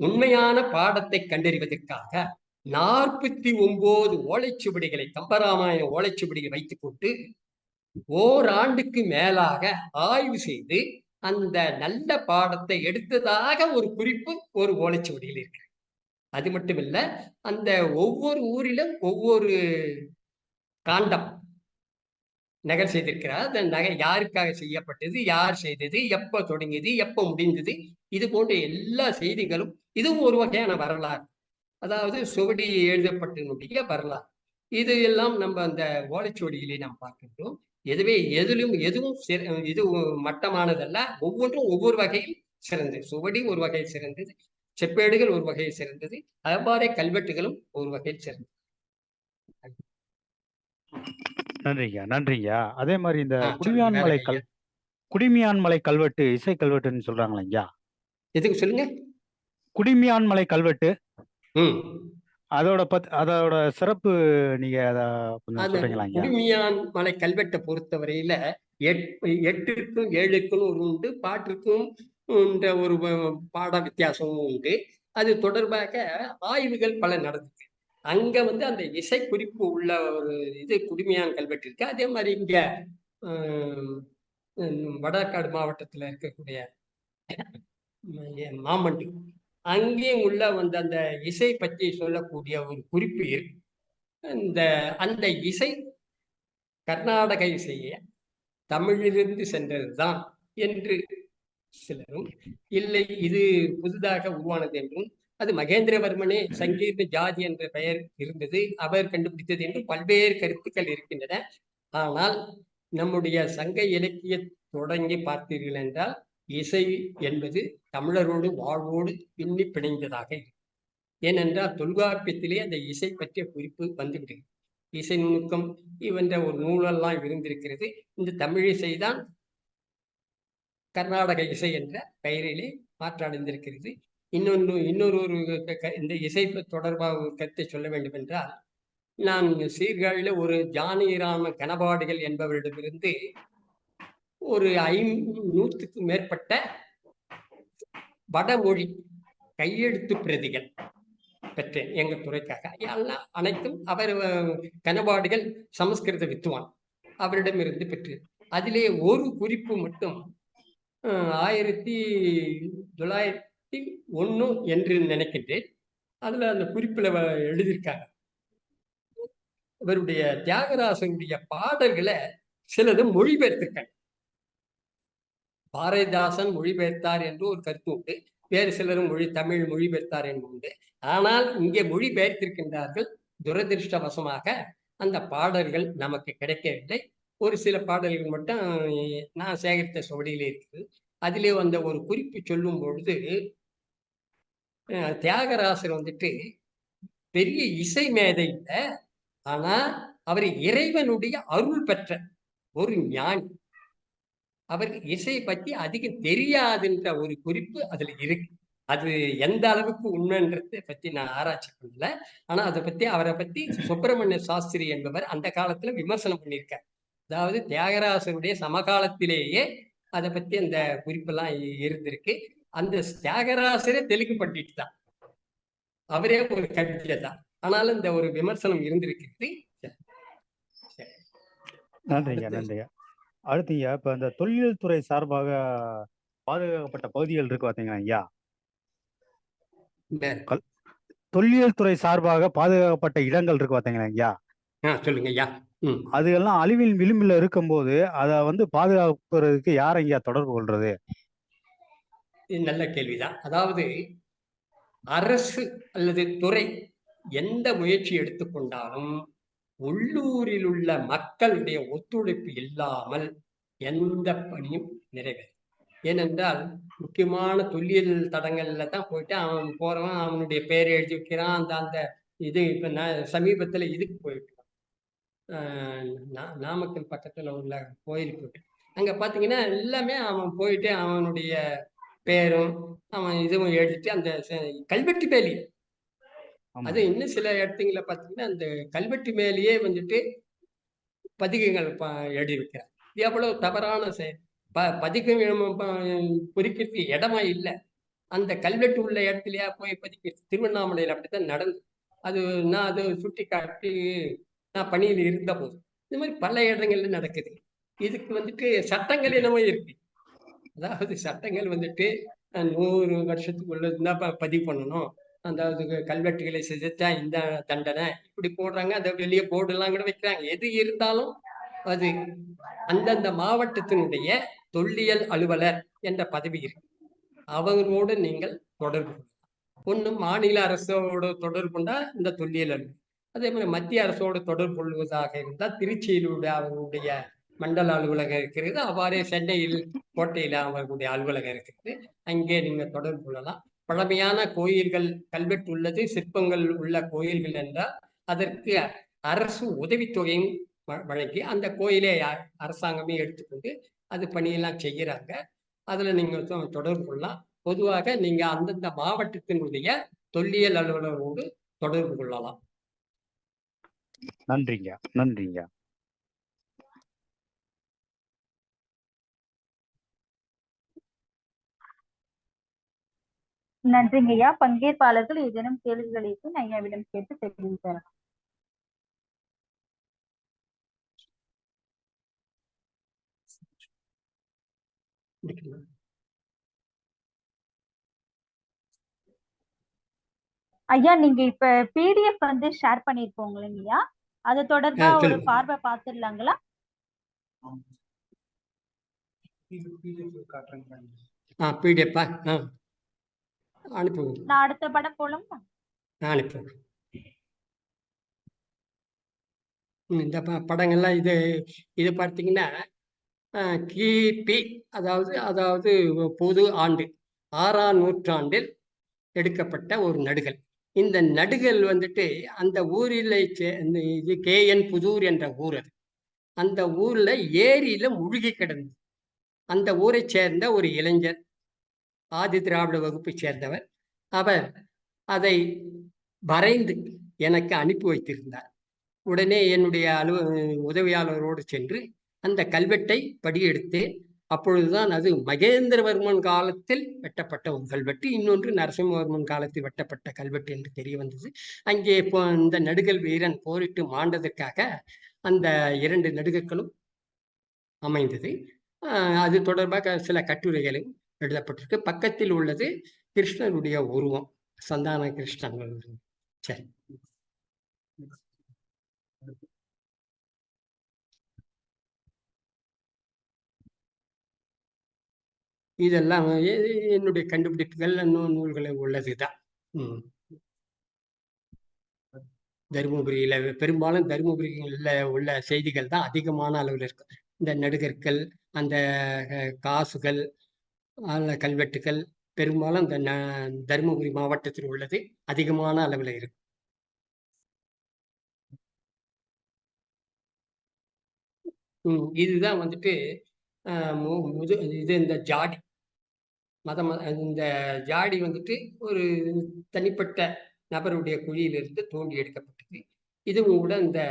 உண்மையான பாடத்தை கண்டறிவதற்காக 49 ஓலைச்சுவடிகளை, கம்பராமாயண ஓலைச்சுவடிகளை வைத்துக் கொண்டு ஓராண்டுக்கு மேலாக ஆய்வு செய்து அந்த நல்ல பாடத்தை எடுத்ததாக ஒரு குறிப்பு ஒரு ஓலைச்சுவடியில் இருக்கு. அது மட்டுமில்ல, அந்த ஒவ்வொரு ஊரிலும் ஒவ்வொரு காண்டம் நகல் செய்திருக்கிறார். அந்த நகை யாருக்காக செய்யப்பட்டது, யார் செய்தது, எப்ப தொடங்கியது, எப்ப முடிந்தது, இது போன்ற எல்லா செய்திகளும், இதுவும் ஒரு வகையான வரலாறு. அதாவது சுவடி எழுதப்பட்டனுடைய வரலாறு. இது எல்லாம் நம்ம அந்த ஓலைச்சுவடியிலே நாம் பார்க்கின்றோம். எதுவும் இது மட்டமானதல்ல. ஒவ்வொன்றும் ஒவ்வொரு வகையில் சிறந்தது. சுவடி ஒரு வகையில் சிறந்தது, செப்பேடுகள் ஒரு வகையில் சிறந்தது, அவ்வாறே கல்வெட்டுகளும் ஒரு வகையில் சிறந்தது. நன்றிங்க. அதே மாதிரி இந்த குடிமியான்மலை கல்வெட்டு, இசை கல்வெட்டுன்னு சொல்றாங்களா ஐயா? எதுக்கு சொல்லுங்க? குடிமியான்மலை கல்வெட்டு, அதோட சிறப்பு நீங்க சொல்றீங்களா? குடிமியான் மலை கல்வெட்டை பொறுத்தவரையில 8க்கும் 7க்கும் உண்டு, பாட்டுக்கும் ஒரு பாட வித்தியாசமும் உண்டு. அது தொடர்பாக ஆய்வுகள் பல நடந்தது. அங்க அந்த இசை குறிப்பு உள்ள ஒரு இது குடிமியான் கல்வெட்டு இருக்கு. அதே மாதிரி இங்க வடகாடு மாவட்டத்துல இருக்கக்கூடிய மாமண்டி, அங்கேயும் உள்ள அந்த இசை பற்றி சொல்லக்கூடிய ஒரு குறிப்பு இருக்கு. அந்த இசை கர்நாடக இசைய தமிழிலிருந்து சென்றதுதான் என்று சிலரும், இல்லை இது புதிதாக உருவானது என்றும், அது மகேந்திரவர்மனே சங்கீர்ண ஜாதி என்ற பெயர் இருந்தது, அவர் கண்டுபிடித்தது என்று பல்வேறு கருத்துக்கள் இருக்கின்றன. ஆனால் நம்முடைய சங்க இலக்கிய தொடங்கி பார்த்தீர்கள் என்றால், இசை என்பது தமிழரோடு வாழ்வோடு பின்னி பிணைந்ததாக இருக்கு. ஏனென்றால் தொல்காப்பியத்திலே அந்த இசை பற்றிய குறிப்பு வந்துவிடுகிறது. இசை நுணுக்கம் இவன்ற ஒரு நூலெல்லாம் இருந்திருக்கிறது. இந்த தமிழ் இசைதான் கர்நாடக இசை என்ற பெயரிலே மாற்றடைந்திருக்கிறது. இன்னொரு இந்த இசை தொடர்பாக கருத்தை சொல்ல வேண்டும் என்றால், நான் சீர்காழியில ஒரு ஜானகிராம கனபாடிகள் என்பவரிடமிருந்து ஒரு 500க்கும் மேற்பட்ட வடமொழி கையெழுத்து பிரதிகள் பெற்றேன் எங்க துறைக்காக. எல்லாம் அனைத்தும் அவர் கனபாடிகள் சமஸ்கிருத வித்துவான், அவரிடமிருந்து பெற்று. அதிலே ஒரு குறிப்பு மட்டும் 1901 என்று நினைக்கின்றேன். அதுல அந்த குறிப்புல எழுதியிருக்காங்க, இவருடைய தியாகராசனுடைய பாடல்களை சிலது மொழிபெயர்த்திருக்காங்க. பாரதிதாசன் மொழிபெயர்த்தார் என்று ஒரு கருத்து உண்டு, வேறு சிலரும் தமிழ் மொழிபெயர்த்தார் என்று உண்டு. ஆனால் இங்கே மொழிபெயர்த்திருக்கின்றார்கள். துரதிருஷ்டவசமாக அந்த பாடல்கள் நமக்கு கிடைக்கவில்லை. ஒரு சில பாடல்கள் மட்டும் நான் சேகரித்த சுவடியிலே இருக்குது. அதிலே ஒரு குறிப்பு சொல்லும் பொழுது, தியாகராசர் பெரிய இசை மேதை இல்லை, ஆனா அவர் இறைவனுடைய அருள் பெற்ற ஒரு ஞானி. அவருக்கு இசையை பற்றி அதிகம் தெரியாதுன்ற ஒரு குறிப்பு அதுல இருக்கு. அது எந்த அளவுக்கு உண்மைன்றதை பத்தி நான் ஆராய்ச்சி பண்ணல. ஆனா அவரை பத்தி சுப்பிரமணிய சாஸ்திரி என்பவர் அந்த காலத்துல விமர்சனம் பண்ணியிருக்கார். அதாவது தியாகராசருடைய சமகாலத்திலேயே அதை பத்தி அந்த குறிப்பெல்லாம் இருந்திருக்கு. அந்த தியாகராசரே தெலுங்கு பண்டிட் தான், அவரே ஒரு கவிஞர் தான். ஆனாலும் இந்த ஒரு விமர்சனம் இருந்திருக்கு. நன்றிங்க. அடுத்தீங்க, இப்ப இந்த தொல்லியல் துறை சார்பாக பாதுகாக்கப்பட்ட பகுதிகள் இருக்கு பாத்தீங்களா ஐயா? தொல்லியல் துறை சார்பாக பாதுகாக்கப்பட்ட இடங்கள் இருக்கு பாத்தீங்களா ஐயா? சொல்லுங்க ஐயா. அதுகெல்லாம் அழிவின் விளிம்பில் இருக்கும்போது அதை பாதுகாப்புறதுக்கு யார் ஐயா தொடர்பு கொள்றது? நல்ல கேள்விதான். அதாவது அரசு அல்லது துறை எந்த முயற்சி எடுத்துக்கொண்டாலும் உள்ளூரில் உள்ள மக்களுடைய ஒத்துழைப்பு இல்லாமல் எந்த பணியும் நிறைவேறும். ஏனென்றால் முக்கியமான தொல்லியல் தடங்கள்ல தான் போயிட்டு அவன் போறவன் அவனுடைய பெயரை எழுதி வைக்கிறான். அந்த இது இப்ப நான் சமீபத்துல இதுக்கு போயிருக்கேன், நாமக்கல் பக்கத்துல உள்ள கோயிலுக்கு போயிட்டு, அங்க பாத்தீங்கன்னா எல்லாமே அவன் போயிட்டு அவனுடைய பேரும் அவன் இதுவும் எழுதிட்டு அந்த கல்வெட்டு வேலி அது ஆமாங்க. இன்னும் சில இடத்துங்கள பார்த்தீங்கன்னா, அந்த கல்வெட்டு மேலேயே வந்துட்டு பதிகங்கள் எழுதியிருக்கிறார். இது எவ்வளவு தவறான செயல். பதிகம் பொறிக்கிறதுக்கு இடமா இல்ல. அந்த கல்வெட்டு உள்ள இடத்துலயா போய் பதிக்கிறது. திருவண்ணாமலையில அப்படித்தான் நடந்தது. அது நான் அதை சுட்டிக்காட்டி நான் பணியில் இருந்தபோது. இந்த மாதிரி பல இடங்கள்ல நடக்குது. இதுக்கு வந்துட்டு சட்டங்கள் என்னமோ இருக்கு. அதாவது சட்டங்கள் வந்துட்டு 100 வருஷத்துக்கு உள்ளதுதான் பதிவு பண்ணணும். அதாவது கல்வெட்டுகளை சிதைச்சா இந்த தண்டனை இப்படி போடுறாங்க. அந்த வெளியே போர்டு எல்லாம் கூட வைக்கிறாங்க. எது இருந்தாலும் அது அந்தந்த மாவட்டத்தினுடைய தொல்லியல் அலுவலர் என்ற பதவி இருக்கு. அவங்களோடு நீங்கள் தொடர்பு ஒண்ணு மாநில அரசோட தொடர்பு கொண்டா இந்த தொல்லியல் அலுவலர். அதே மாதிரி மத்திய அரசோடு தொடர்பு கொள்வதாக இருந்தால் திருச்சியிலுடைய அவர்களுடைய மண்டல அலுவலகம் இருக்கிறது. அவ்வாறே சென்னையில் கோட்டையில அவர்களுடைய அலுவலகம் இருக்கிறது. அங்கே நீங்க தொடர்பு கொள்ளலாம். பழமையான கோயில்கள் கல்வெட்டு உள்ளது, சிற்பங்கள் உள்ள கோயில்கள் என்றால் அதற்கு அரசு உதவித்தொகையும் வழங்கி அந்த கோயிலை அரசாங்கமே எடுத்துக்கொண்டு அது பணியெல்லாம் செய்கிறாங்க. அதுல நீங்க தொடர்பு கொள்ளலாம். பொதுவாக நீங்க அந்தந்த மாவட்டத்தினுடைய தொல்லியல் அலுவலரோடு தொடர்பு கொள்ளலாம். நன்றிங்க, நன்றிங்க. நன்றிங்க ஐயா. பங்கேற்பாளர்கள் ஏதேனும் கேள்விகள் இருக்கு ஐயாவிடம் கேட்டு தெரிவித்தார். ஐயா நீங்க இப்ப பிடிஎஃப் வந்து ஷேர் பண்ணிருக்கோங்க இல்லையா, அது தொடர்பா ஒரு பார்வை பார்த்துடலாங்களா? பிடிஎஃப் அனுப்புங்க. நான் அடுத்த படம் போலும் அனுப்புங்க. இந்த படங்கள்லாம் இது பார்த்தீங்கன்னா கிபி அதாவது பொது ஆண்டு 6ஆம் நூற்றாண்டில் எடுக்கப்பட்ட ஒரு நடுகள். இந்த நடுகள் வந்துட்டு அந்த ஊரில் இது KN புதூர் என்ற ஊர். அது அந்த ஊர்ல ஏரியில முழுகி கிடந்தது. அந்த ஊரை சேர்ந்த ஒரு இளைஞர், ஆதி திராவிட வகுப்பை சேர்ந்தவர். அவர் அதை வரைந்து எனக்கு அனுப்பி வைத்திருந்தார். உடனே என்னுடைய உதவியாளரோடு சென்று அந்த கல்வெட்டை படியெடுத்து, அப்பொழுதுதான் அது மகேந்திரவர்மன் காலத்தில் வெட்டப்பட்ட ஒரு கல்வெட்டு, இன்னொன்று நரசிம்மவர்மன் காலத்தில் வெட்டப்பட்ட கல்வெட்டு என்று தெரிய வந்தது. அங்கே இந்த நடுகல் வீரன் போரிட்டு மாண்டதற்காக அந்த 2 நடுகர்களும் அமைந்தது. அது தொடர்பாக சில கட்டுரைகளும் எழுதப்பட்டிருக்கு. பக்கத்தில் உள்ளது கிருஷ்ணனுடைய உருவம், சந்தான கிருஷ்ணன். சரி, இதெல்லாம் என்னுடைய கண்டுபிடிப்புகள் நூல்களை உள்ளதுதான். தருமபுரியில பெரும்பாலும் தருமபுரியில உள்ள செய்திகள் தான் அதிகமான அளவில் இருக்கும். இந்த நடுகற்கள், அந்த காசுகள், கல்வெட்டுகள் பெரும்பாலும் இந்த தருமபுரி மாவட்டத்தில் உள்ளது அதிகமான அளவில் இருக்கு. இதுதான் வந்துட்டு இது இந்த ஜாடி இந்த ஜாடி வந்துட்டு ஒரு தனிப்பட்ட நபருடைய குழியிலிருந்து தோண்டி எடுக்கப்பட்டது. இதுவும் கூட இந்த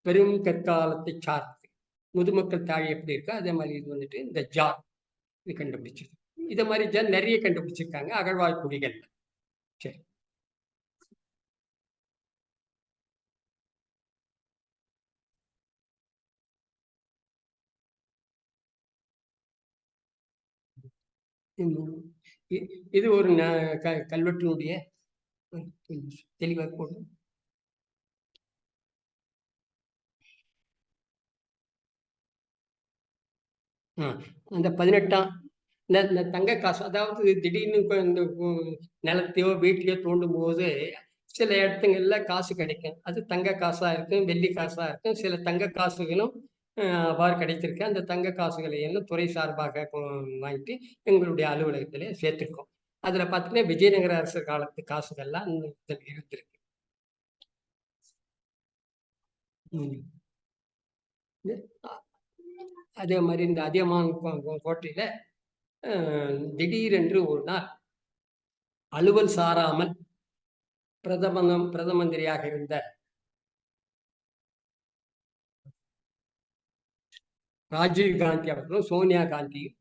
பெரும் கற்காலத்தை சார்ந்தது. முதுமக்கள் தாழி எப்படி இருக்கோ அதே மாதிரி இது வந்துட்டு இந்த ஜார் இது கண்டுபிடிச்சது. இதை மாதிரி ஜார் நிறைய கண்டுபிடிச்சிருக்காங்க அகழ்வாய் குழிகள். சரி, இது ஒரு கல்வெட்டினுடைய தெளிவாக போடும். அந்த 18ஆம் இந்த தங்க காசு, அதாவது திடீர்னு இந்த நிலத்தையோ வீட்டையோ தோண்டும் போது சில இடத்துங்கள்ல காசு கிடைக்கும். அது தங்க காசா இருக்கும், வெள்ளி காசா இருக்கும். சில தங்க காசுகளும் அவ்வாறு கிடைத்திருக்கு. அந்த தங்க காசுகளை எல்லாம் துறை சார்பாக வாங்கிட்டு எங்களுடைய அலுவலகத்திலே சேர்த்திருக்கோம். அதுல பார்த்தீங்கன்னா விஜயநகர அரசர் காலத்து காசுகள்லாம் இருந்திருக்கு. அதே மாதிரி இந்த அதியமான் கோட்டையில திடீரென்று ஒரு நாள் அலுவல் சாராமல் பிரதம மந்திரியாக இருந்த ராஜீவ் காந்தி அவர்களும் சோனியா காந்தியும்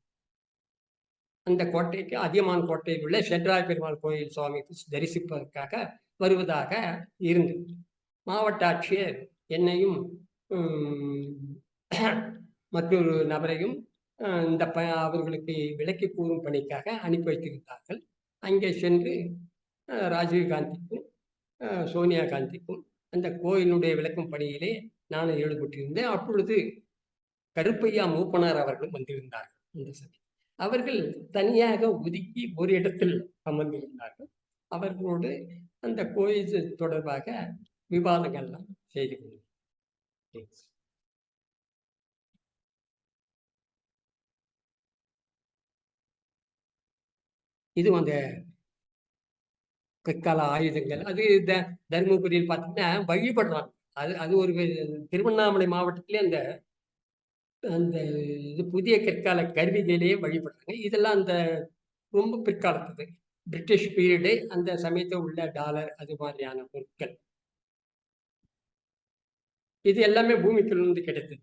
அந்த கோட்டைக்கு அதியமான் கோட்டையில் உள்ள சென்றாய் பெருமாள் கோயில் சுவாமி தரிசிப்பதற்காக வருவதாக இருந்தது. மாவட்ட ஆட்சியர் என்னையும் மற்றொரு நபரையும் இந்த அவர்களுக்கு விளக்கி கூறும் பணிக்காக அனுப்பி வைத்திருந்தார்கள். அங்கே சென்று ராஜீவ் காந்திக்கும் சோனியா காந்திக்கும் அந்த கோயிலுடைய விளக்கும் பணியிலே நான் ஈடுபட்டிருந்தேன். அப்பொழுது கருப்பையா மூப்பனார் அவர்களும் வந்திருந்தார்கள். இந்த சமயம் அவர்கள் தனியாக ஒதுக்கி ஒரு இடத்தில் அமர்ந்திருந்தார்கள். அவர்களோடு அந்த கோயில் தொடர்பாக விவாதங்கள்லாம் செய்து கொண்டேன். இது அந்த கற்கால ஆயுதங்கள். அது தருமபுரியில் பார்த்தீங்கன்னா வழிபடுறாங்க. அது ஒரு திருவண்ணாமலை மாவட்டத்திலே அந்த அந்த இது புதிய கற்கால கருவிகளிலேயே வழிபடுறாங்க. இதெல்லாம் அந்த ரொம்ப பிற்காலத்தது, பிரிட்டிஷ் பீரியடு, அந்த சமயத்தில் உள்ள டாலர் அது மாதிரியான பொருட்கள். இது எல்லாமே பூமிக்குள்ளிருந்து கிடைத்தது.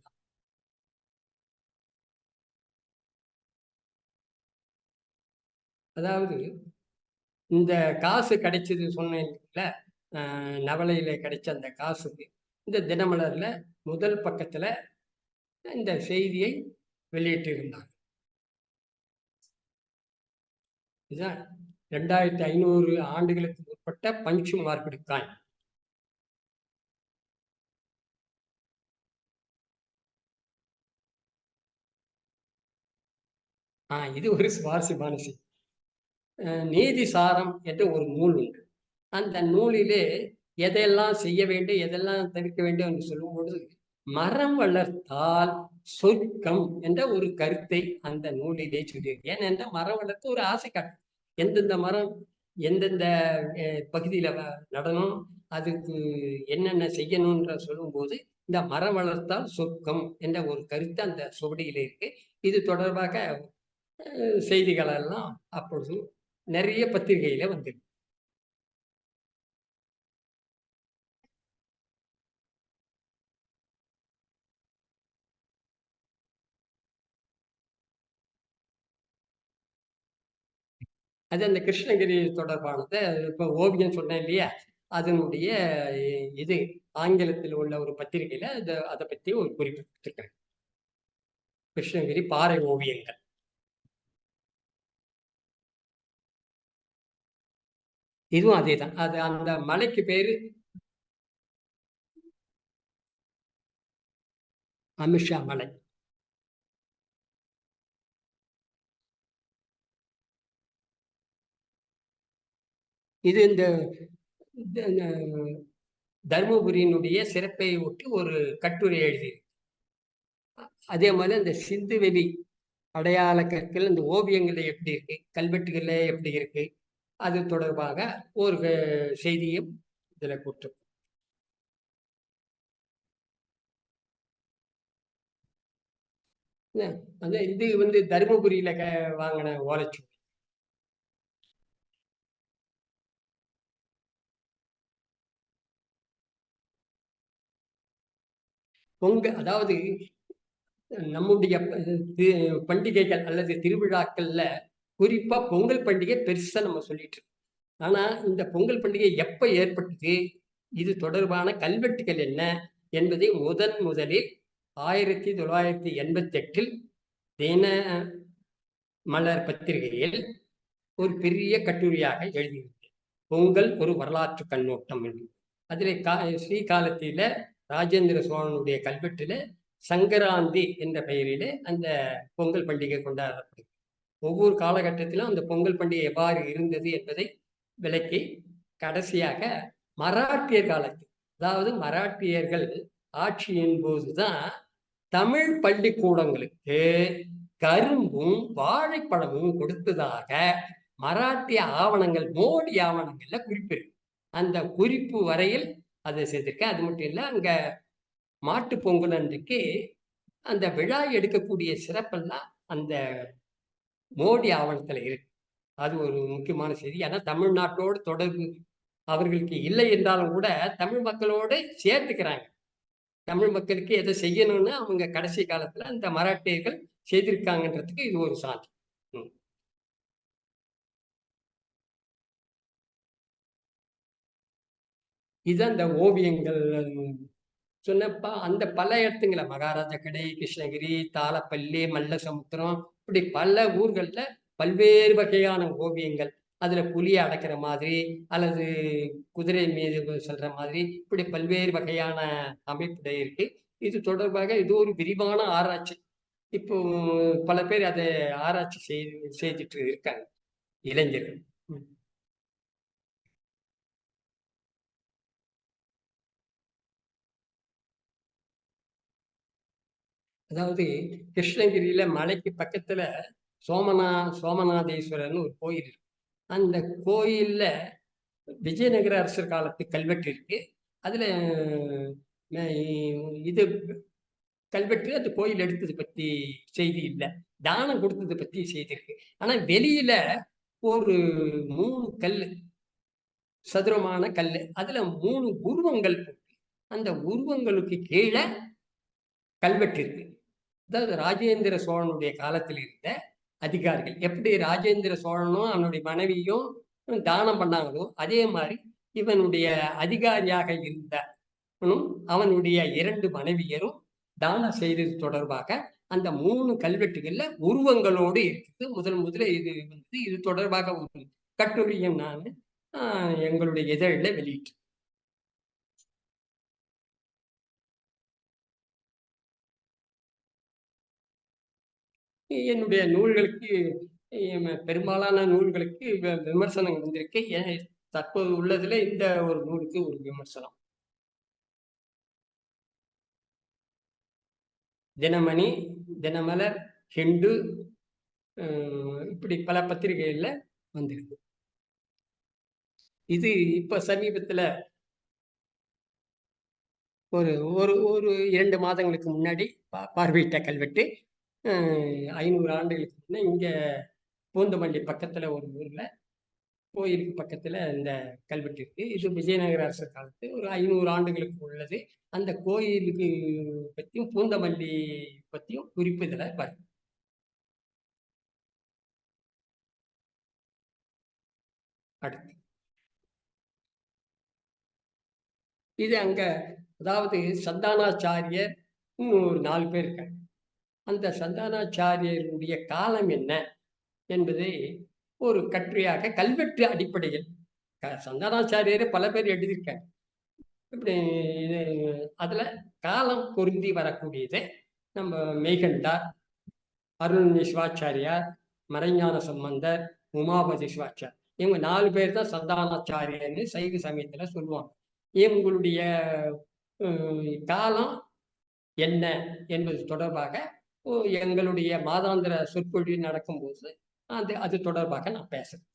அதாவது இந்த காசு கிடைச்சது சொன்னேன்ல, நவலையில கிடைச்ச அந்த காசுக்கு இந்த தினமலர்ல முதல் பக்கத்துல இந்த செய்தியை வெளியிட்டிருந்தார். இதுதான் 2500 ஆண்டுகளுக்கு முற்பட்ட பஞ்சு மார்க்கெட் காயின். இது ஒரு சுவாரஸ்யமான செய்தி. நீதி சாரம் என்ற ஒரு நூல் உண்டு. அந்த நூலிலே எதையெல்லாம் செய்ய வேண்டும், எதெல்லாம் தவிர்க்க வேண்டும் என்று சொல்லும் பொழுது மரம் வளர்த்தால் சொர்க்கம் என்ற ஒரு கருத்தை அந்த நூலிலே சொல்லியிருக்கு. ஏனென்றால் மரம் வளர்த்து ஒரு ஆசை காட்டு, எந்தெந்த மரம் எந்தெந்த பகுதியில நடணும், அதுக்கு என்னென்ன செய்யணும்ன்ற சொல்லும் போது இந்த மரம் வளர்த்தால் சொர்க்கம் என்ற ஒரு கருத்து அந்த சுவடியில இருக்கு. இது தொடர்பாக செய்திகள் எல்லாம் அப்பொழுது நிறைய பத்திரிகையில வந்திருக்கு. அது அந்த கிருஷ்ணகிரி தொடர்பானது. இப்போ ஓவியம் சொன்னேன் இல்லையா, அதனுடைய இது ஆங்கிலத்தில் உள்ள ஒரு பத்திரிகையில அதை பத்தி ஒரு குறிப்பு கொடுத்துருக்கேன். கிருஷ்ணகிரி பாறை ஓவியங்கள். இதுவும் அதேதான். அது அந்த மலைக்கு பேரு அமிஷா மலை. இது இந்த தர்மபுரியினுடைய சிறப்பை ஒட்டி ஒரு கட்டுரை எழுதியிருக்கு. அதே மாதிரி அந்த சிந்துவெளி அடையாள கற்கள் இந்த ஓவியங்கள்ல எப்படி இருக்கு, கல்வெட்டுகள்ல எப்படி இருக்கு, அது தொடர்பாக ஒரு செய்தியும் இதுல கொடுத்து. இது வந்து தருமபுரியில வாங்கின ஓலைச்சுவடி. அதாவது நம்முடைய பண்டிகைகள் அல்லது திருவிழாக்கள்ல குறிப்பா பொங்கல் பண்டிகை பெருசா நம்ம சொல்லிட்டு இருக்கோம். ஆனா இந்த பொங்கல் பண்டிகை எப்ப ஏற்பட்டது, இது தொடர்பான கல்வெட்டுகள் என்ன என்பதை முதலில் 1988 தின மலர் பத்திரிகையில் ஒரு பெரிய கட்டுரையாக எழுதியிருந்தேன். பொங்கல் ஒரு வரலாற்று கண்ணோட்டம் என்று. அதில் ஸ்ரீகாலத்தில ராஜேந்திர சோழனுடைய கல்வெட்டுல சங்கராந்தி என்ற பெயரிலே அந்த பொங்கல் பண்டிகை கொண்டாடப்படுது. ஒவ்வொரு காலகட்டத்திலும் அந்த பொங்கல் பண்டிகை எவ்வாறு இருந்தது என்பதை விளக்கி கடைசியாக மராட்டியர் காலத்தில், அதாவது மராட்டியர்கள் ஆட்சியின் போதுதான் தமிழ் பள்ளிக்கூடங்களுக்கு கரும்பும் வாழைப்பழமும் கொடுத்ததாக மராட்டிய ஆவணங்கள், மோடி ஆவணங்கள்ல குறிப்பு இருக்கு. அந்த குறிப்பு வரையில் அதை செய்திருக்க. அது மட்டும் இல்லை, அங்க மாட்டு பொங்கல் அன்றைக்கு அந்த விழா எடுக்கக்கூடிய சிறப்பெல்லாம் அந்த மோடி ஆவணத்துல இருக்கு. அது ஒரு முக்கியமான செய்தி. ஏன்னா தமிழ்நாட்டோடு தொடர்பு அவர்களுக்கு இல்லை என்றாலும் கூட தமிழ் மக்களோட சேர்த்துக்கிறாங்க. தமிழ் மக்களுக்கு எதை செய்யணும்னு அவங்க கடைசி காலத்துல இந்த மராட்டியர்கள் செய்திருக்காங்கன்றதுக்கு இது ஒரு சான்று. இதுதான் இந்த ஓவியங்கள் சொன்னப்பா. அந்த பல இடத்துங்கள மகாராஜா கடை, கிருஷ்ணகிரி, தாளப்பள்ளி, மல்லசமுத்திரம், இப்படி பல ஊர்கள்ல பல்வேறு வகையான ஓவியங்கள். அதுல புலியை அடக்கிற மாதிரி அல்லது குதிரை மீது சொல்ற மாதிரி இப்படி பல்வேறு வகையான அமைப்பு இருக்கு. இது தொடர்பாக இது ஒரு விரிவான ஆராய்ச்சி. இப்போ பல பேர் அதை ஆராய்ச்சி செய்துட்டு இருக்காங்க, இளைஞர்கள். அதாவது கிருஷ்ணகிரியில மலைக்கு பக்கத்துல சோமநாதேஸ்வரர்னு ஒரு கோயில் இருக்கு. அந்த கோயில்ல விஜயநகர அரசர் காலத்து கல்வெட்டு இருக்கு. அதுல இது கல்வெட்டு அந்த கோயில் எடுத்தது பத்தி செய்தி இல்லை, தானம் கொடுத்தது பத்தி செய்தி இருக்கு. ஆனா வெளியில ஒரு 3 கல், சதுரமான கல், அதுல 3 உருவங்கள் இருக்கு. அந்த உருவங்களுக்கு கீழே கல்வெட்டு இருக்கு. அதாவது ராஜேந்திர சோழனுடைய காலத்தில் இருந்த அதிகாரிகள் எப்படி ராஜேந்திர சோழனும் அவனுடைய மனைவியும் தானம் பண்ணாங்களோ அதே மாதிரி இவனுடைய அதிகாரியாக இருந்தவனும் அவனுடைய 2 மனைவியரும் தானம் செய்தது தொடர்பாக அந்த 3 கல்வெட்டுகள்ல உருவங்களோடு இருக்குது. முதல்ல இது தொடர்பாக ஒரு கட்டுரையும் நான் எங்களுடைய இதழில் வெளியிட்டேன். என்னுடைய நூல்களுக்கு பெரும்பாலான நூல்களுக்கு விமர்சனங்கள் வந்திருக்கு. தற்போது உள்ளதுல இந்த ஒரு நூலுக்கு ஒரு விமர்சனம். தினமணி, தினமலர், ஹிண்டு, இப்படி பல பத்திரிகைகள்ல வந்திருக்கு. இது இப்ப சமீபத்துல ஒரு ஒரு ஒரு 2 மாதங்களுக்கு முன்னாடி பார்வையிட்ட கல்வெட்டு. 500 ஆண்டுகளுக்கு முன்னே இங்க பூந்தமல்லி பக்கத்துல ஒரு ஊர்ல கோயிலுக்கு பக்கத்துல இந்த கல்வெட்டு இருக்கு. இது விஜயநகர அரசர் காலத்து ஒரு 500 ஆண்டுகளுக்கு உள்ளது. அந்த கோயிலுக்கு பத்தியும் பூந்தமல்லி பத்தியும் குறிப்பு இதுல வரும். அடுத்து இது அங்க அதாவது சந்தானாச்சாரியர் ஒரு 4 பேர் இருக்காங்க. அந்த சந்தானாச்சாரியருடைய காலம் என்ன என்பதை ஒரு கட்டுரையாக கல்வெட்டு அடிப்படையில் சந்தானாச்சாரியரை பல பேர் எழுதியிருக்காங்க. இப்படி அதுல காலம் பொருந்தி வரக்கூடியதை நம்ம மெய்கண்டார், அருள்நிதி சிவாச்சாரியார், மறைஞான சம்பந்தர், உமாபதி சிவாச்சார், இவங்க 4 பேர் தான் சந்தானாச்சாரியர்னு சைவ சமயத்துல சொல்லுவாங்க. இவங்களுடைய காலம் என்ன என்பது தொடர்பாக எங்களுடைய மாதாந்திர சொற்பொழிவு நடக்கும்போது அது தொடர்பாக நான் பேசுறேன்.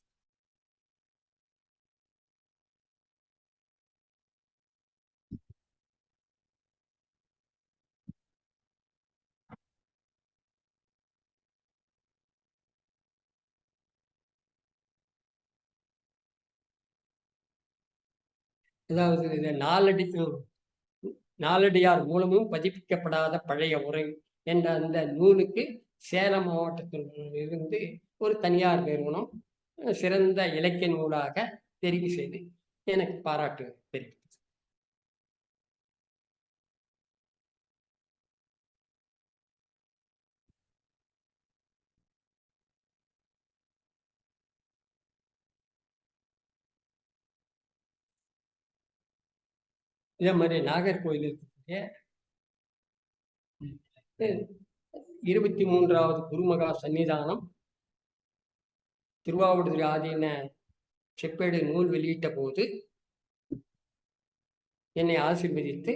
அதாவது இந்த நாலடியார் மூலமும் பதிப்பிக்கப்படாத பழைய உரை என்ற அந்த நூலுக்கு சேலம் மாவட்டத்தில் இருந்து ஒரு தனியார் நிறுவனம் சிறந்த இலக்கிய நூலாக தெரிவு செய்து எனக்கு பாராட்டு தெரிவித்தது. இதே மாதிரி நாகர்கோயில் இருக்கக்கூடிய 23வது குருமகா சன்னிதானம் திருவாவடுதுறை ஆதீன செப்பேடு நூல் வெளியிட்ட போது என்னை ஆசீர்வதித்து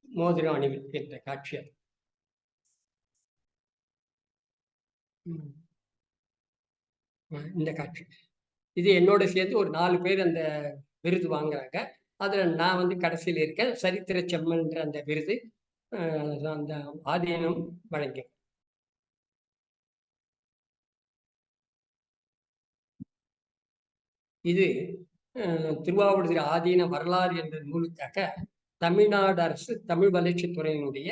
மோதிரம் அணிவிக்கின்ற காட்சி அது. இந்த காட்சி இது என்னோட சேர்த்து ஒரு 4 பேர் அந்த விருது வாங்குறாங்க. அதுல நான் வந்து கடைசியில் இருக்கேன். சரித்திர செம்மன்ற அந்த விருது அந்த ஆதீனம் வழங்கி. இது திருவாவடுதுறை ஆதீன வரலாறு என்ற நூலுக்காக தமிழ்நாடு அரசு தமிழ் வளர்ச்சித்துறையினுடைய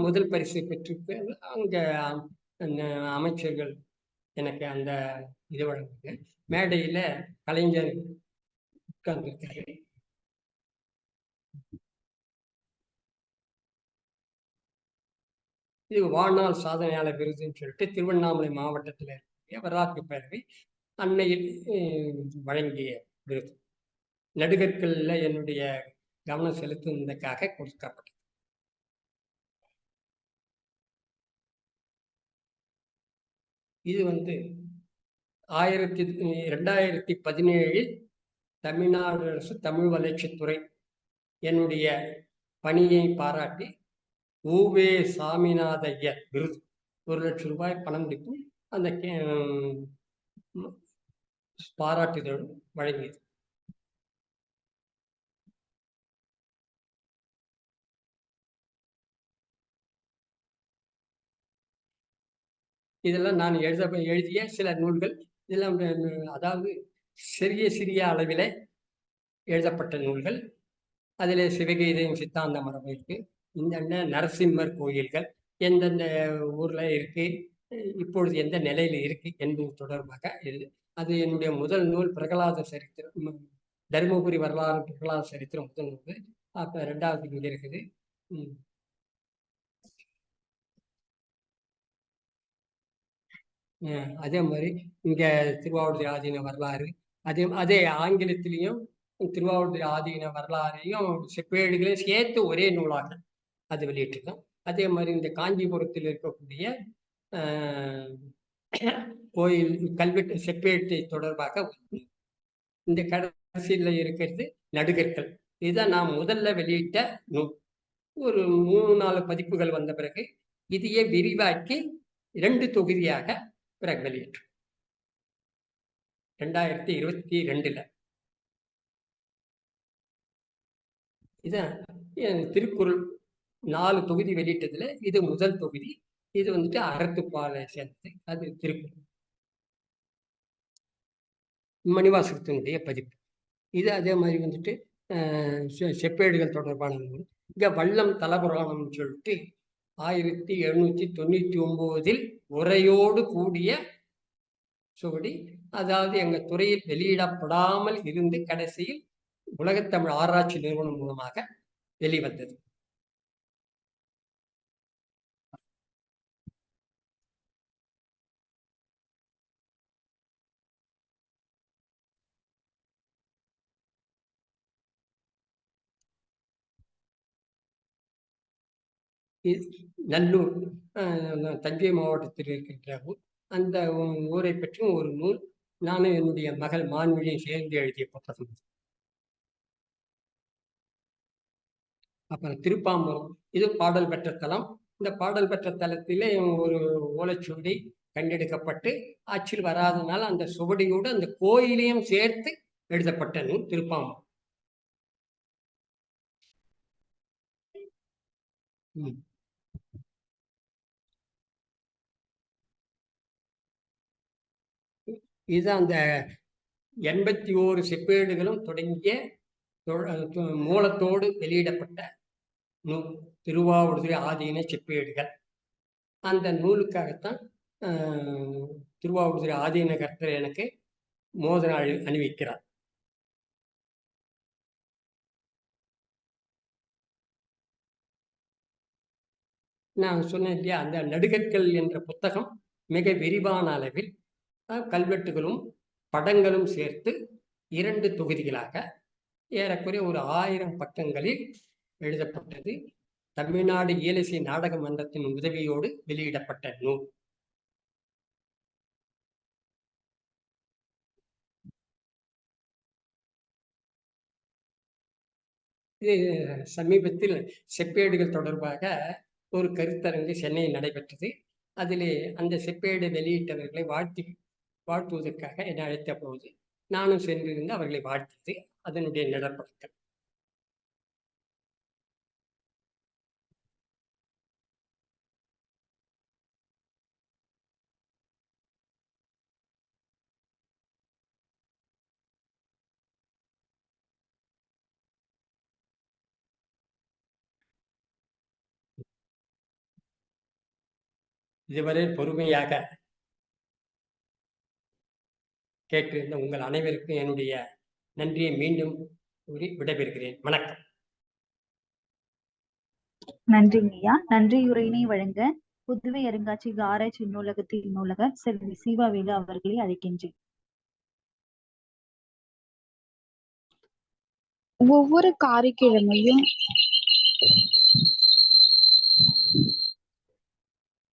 முதல் பரிசை பெற்று அங்க அமைச்சர்கள் எனக்கு அந்த இது வழங்குங்க. மேடையில கலைஞர் உட்கார்ந்துருக்காரு. இது வாழ்நாள் சாதனையாளர் விருதுன்னு சொல்லிட்டு திருவண்ணாமலை மாவட்டத்தில் இருக்கக்கூடிய வரலாற்று பேரவை அன்னையில் வழங்கிய விருது. நடுகற்கள்ல என்னுடைய கவனம் செலுத்துவதற்காக கொடுக்கப்பட்டது. இது 2017 தமிழ்நாடு அரசு தமிழ் வளர்ச்சித்துறை என்னுடைய பணியை பாராட்டி ஊவே சாமிநாத ஐயர் விருது 1,00,000 ரூபாய் பணமளிப்பும் அந்த பாராட்டுதலும் வழங்கியது. இதெல்லாம் நான் எழுதிய சில நூல்கள். இதெல்லாம் அதாவது சிறிய அளவில் எழுதப்பட்ட நூல்கள். அதில் சிவகீதையும் சித்தாந்த மரபு இருக்கு. இந்த நரசிம்மர் கோயில்கள் எந்தெந்த ஊர்ல இருக்கு, இப்பொழுது எந்த நிலையில இருக்கு என்பது தொடர்பாக அது என்னுடைய முதல் நூல் பிரகலாத சரித்திரம், தருமபுரி வரலாறு பிரகலாத சரித்திரம் முதல் நூல். அப்ப 2வது இங்க இருக்குது. அதே மாதிரி இங்க திருவாவடுதுறை ஆதீன வரலாறு, அதே ஆங்கிலத்திலையும் திருவாவடுதுறை ஆதீன வரலாறையும் செப்பேடுகளையும் சேர்த்து ஒரே நூலாக அது வெளியிட்டிருக்கோம். அதே மாதிரி இந்த காஞ்சிபுரத்தில் இருக்கக்கூடிய கோயில் கல்வெட்டு செப்பேட்டை தொடர்பாக இந்த கடைசியில் இருக்கிறது நடுகற்கள். இதுதான் நான் முதல்ல வெளியிட்ட நூல். ஒரு 3-4 பதிப்புகள் வந்த பிறகு இதையே விரிவாக்கி 2 தொகுதியாக பிறகு வெளியிட்டோம் 2022. இதான் திருக்குறள் 4 தொகுதி வெளியிட்டதுல இது முதல் தொகுதி. இது அறத்துப்பாலை சேர்ந்தது. அது திருக்குறள் மணிவாசகத்தினுடைய பதிப்பு. இது அதே மாதிரி செப்பேடுகள் தொடர்பான நூல். இங்க வல்லம் தலபுராணம்னு சொல்லிட்டு 1799 உரையோடு கூடிய சுவடி. அதாவது எங்க துறையில் வெளியிடப்படாமல் இருந்து கடைசியில் உலகத்தமிழ் ஆராய்ச்சி நிறுவனம் மூலமாக வெளிவந்தது. நல்லூர் தஞ்சை மாவட்டத்தில் இருக்கின்ற ஊர். அந்த ஊரை பற்றி ஒரு நூல் நானும் என்னுடைய மகள் மான்விழியும் சேர்ந்து எழுதிய புத்தகம். அப்புறம் திருப்பாம்பரம், இது பாடல் பெற்ற தலம். இந்த பாடல் பெற்ற தலத்திலே ஒரு ஓலைச்சுவடி கண்டெடுக்கப்பட்டு ஆட்சியில் வராதனால அந்த சுவடியோடு அந்த கோயிலையும் சேர்த்து எழுதப்பட்ட நூல் திருப்பாம்பரம். இது அந்த 81 செப்பேடுகளும் தொடங்கிய மூலத்தோடு வெளியிடப்பட்ட நூல் திருவாவடுதுறை ஆதீன செப்பேடுகள். அந்த நூலுக்காகத்தான் திருவாவடுதுறை ஆதீன கர்த்தர் எனக்கு மோதிரம் அணிவிக்கிறார். நான் சொன்னேன் இல்லையா, அந்த நடுகற்கள் என்ற புத்தகம் மிக விரிவான அளவில் கல்வெட்டுகளும் படங்களும் சேர்த்து 2 தொகுதிகளாக ஏறக்குறைய ஒரு 1000 பக்கங்களில் எழுதப்பட்டது. தமிழ்நாடு இயலிசை நாடக மன்றத்தின் உதவியோடு வெளியிடப்பட்ட நூல். இது சமீபத்தில் செப்பேடுகள் தொடர்பாக ஒரு கருத்தரங்கு சென்னையில் நடைபெற்றது. அதிலே அந்த செப்பேடு வெளியிட்டவர்களை வாழ்த்துவதற்காக என்னை அழைத்த போது நானும் சென்றிருந்து அவர்களை வாழ்த்தியது அதனுடைய நிலப்படங்கள். இதுவரை பொறுமையாக கேட்டிருந்த உங்கள் அனைவருக்கும் என்னுடைய நன்றியை மீண்டும் கூறி விடைபெறுகிறேன். வணக்கம். நன்றிங்கய்யா. நன்றியுரையினை வழங்க புதுவை அருங்காட்சியக ஆராய்ச்சி நூலகத்தின் நூலகர் செல்வி சீவாவேலு அவர்களை அழைக்கின்றேன். ஒவ்வொரு காரிக்கிழமையும்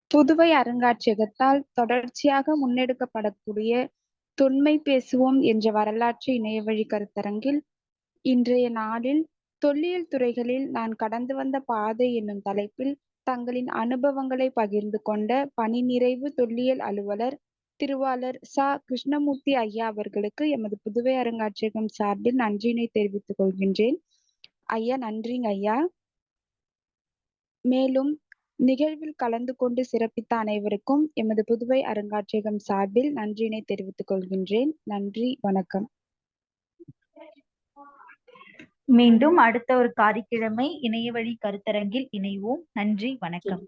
புதுவை அருங்காட்சியகத்தால் தொடர்ச்சியாக முன்னெடுக்கப்படக்கூடிய தொன்மை பேசுவோம் என்ற வரலாற்று இணையவழி கருத்தரங்கில் இன்றைய நாளில் தொல்லியல் துறைகளில் நான் கடந்து வந்த பாதை என்னும் தலைப்பில் தங்களின் அனுபவங்களை பகிர்ந்து கொண்ட பணி நிறைவு தொல்லியல் அலுவலர் திருவாளர் ச. கிருஷ்ணமூர்த்தி ஐயா அவர்களுக்கு எமது புதுவை அருங்காட்சியகம் சார்பில் நன்றியினை தெரிவித்துக் கொள்கின்றேன். ஐயா, நன்றிங்க ஐயா. மேலும் நிகழ்வில் கலந்து கொண்டு சிறப்பித்த அனைவருக்கும் எமது புதுவை அருங்காட்சியகம் சார்பில் நன்றியினை தெரிவித்துக் கொள்கின்றேன். நன்றி, வணக்கம். மீண்டும் அடுத்த ஒரு காரிக்கிழமை இணையவழி கருத்தரங்கில் இணைவோம். நன்றி, வணக்கம்.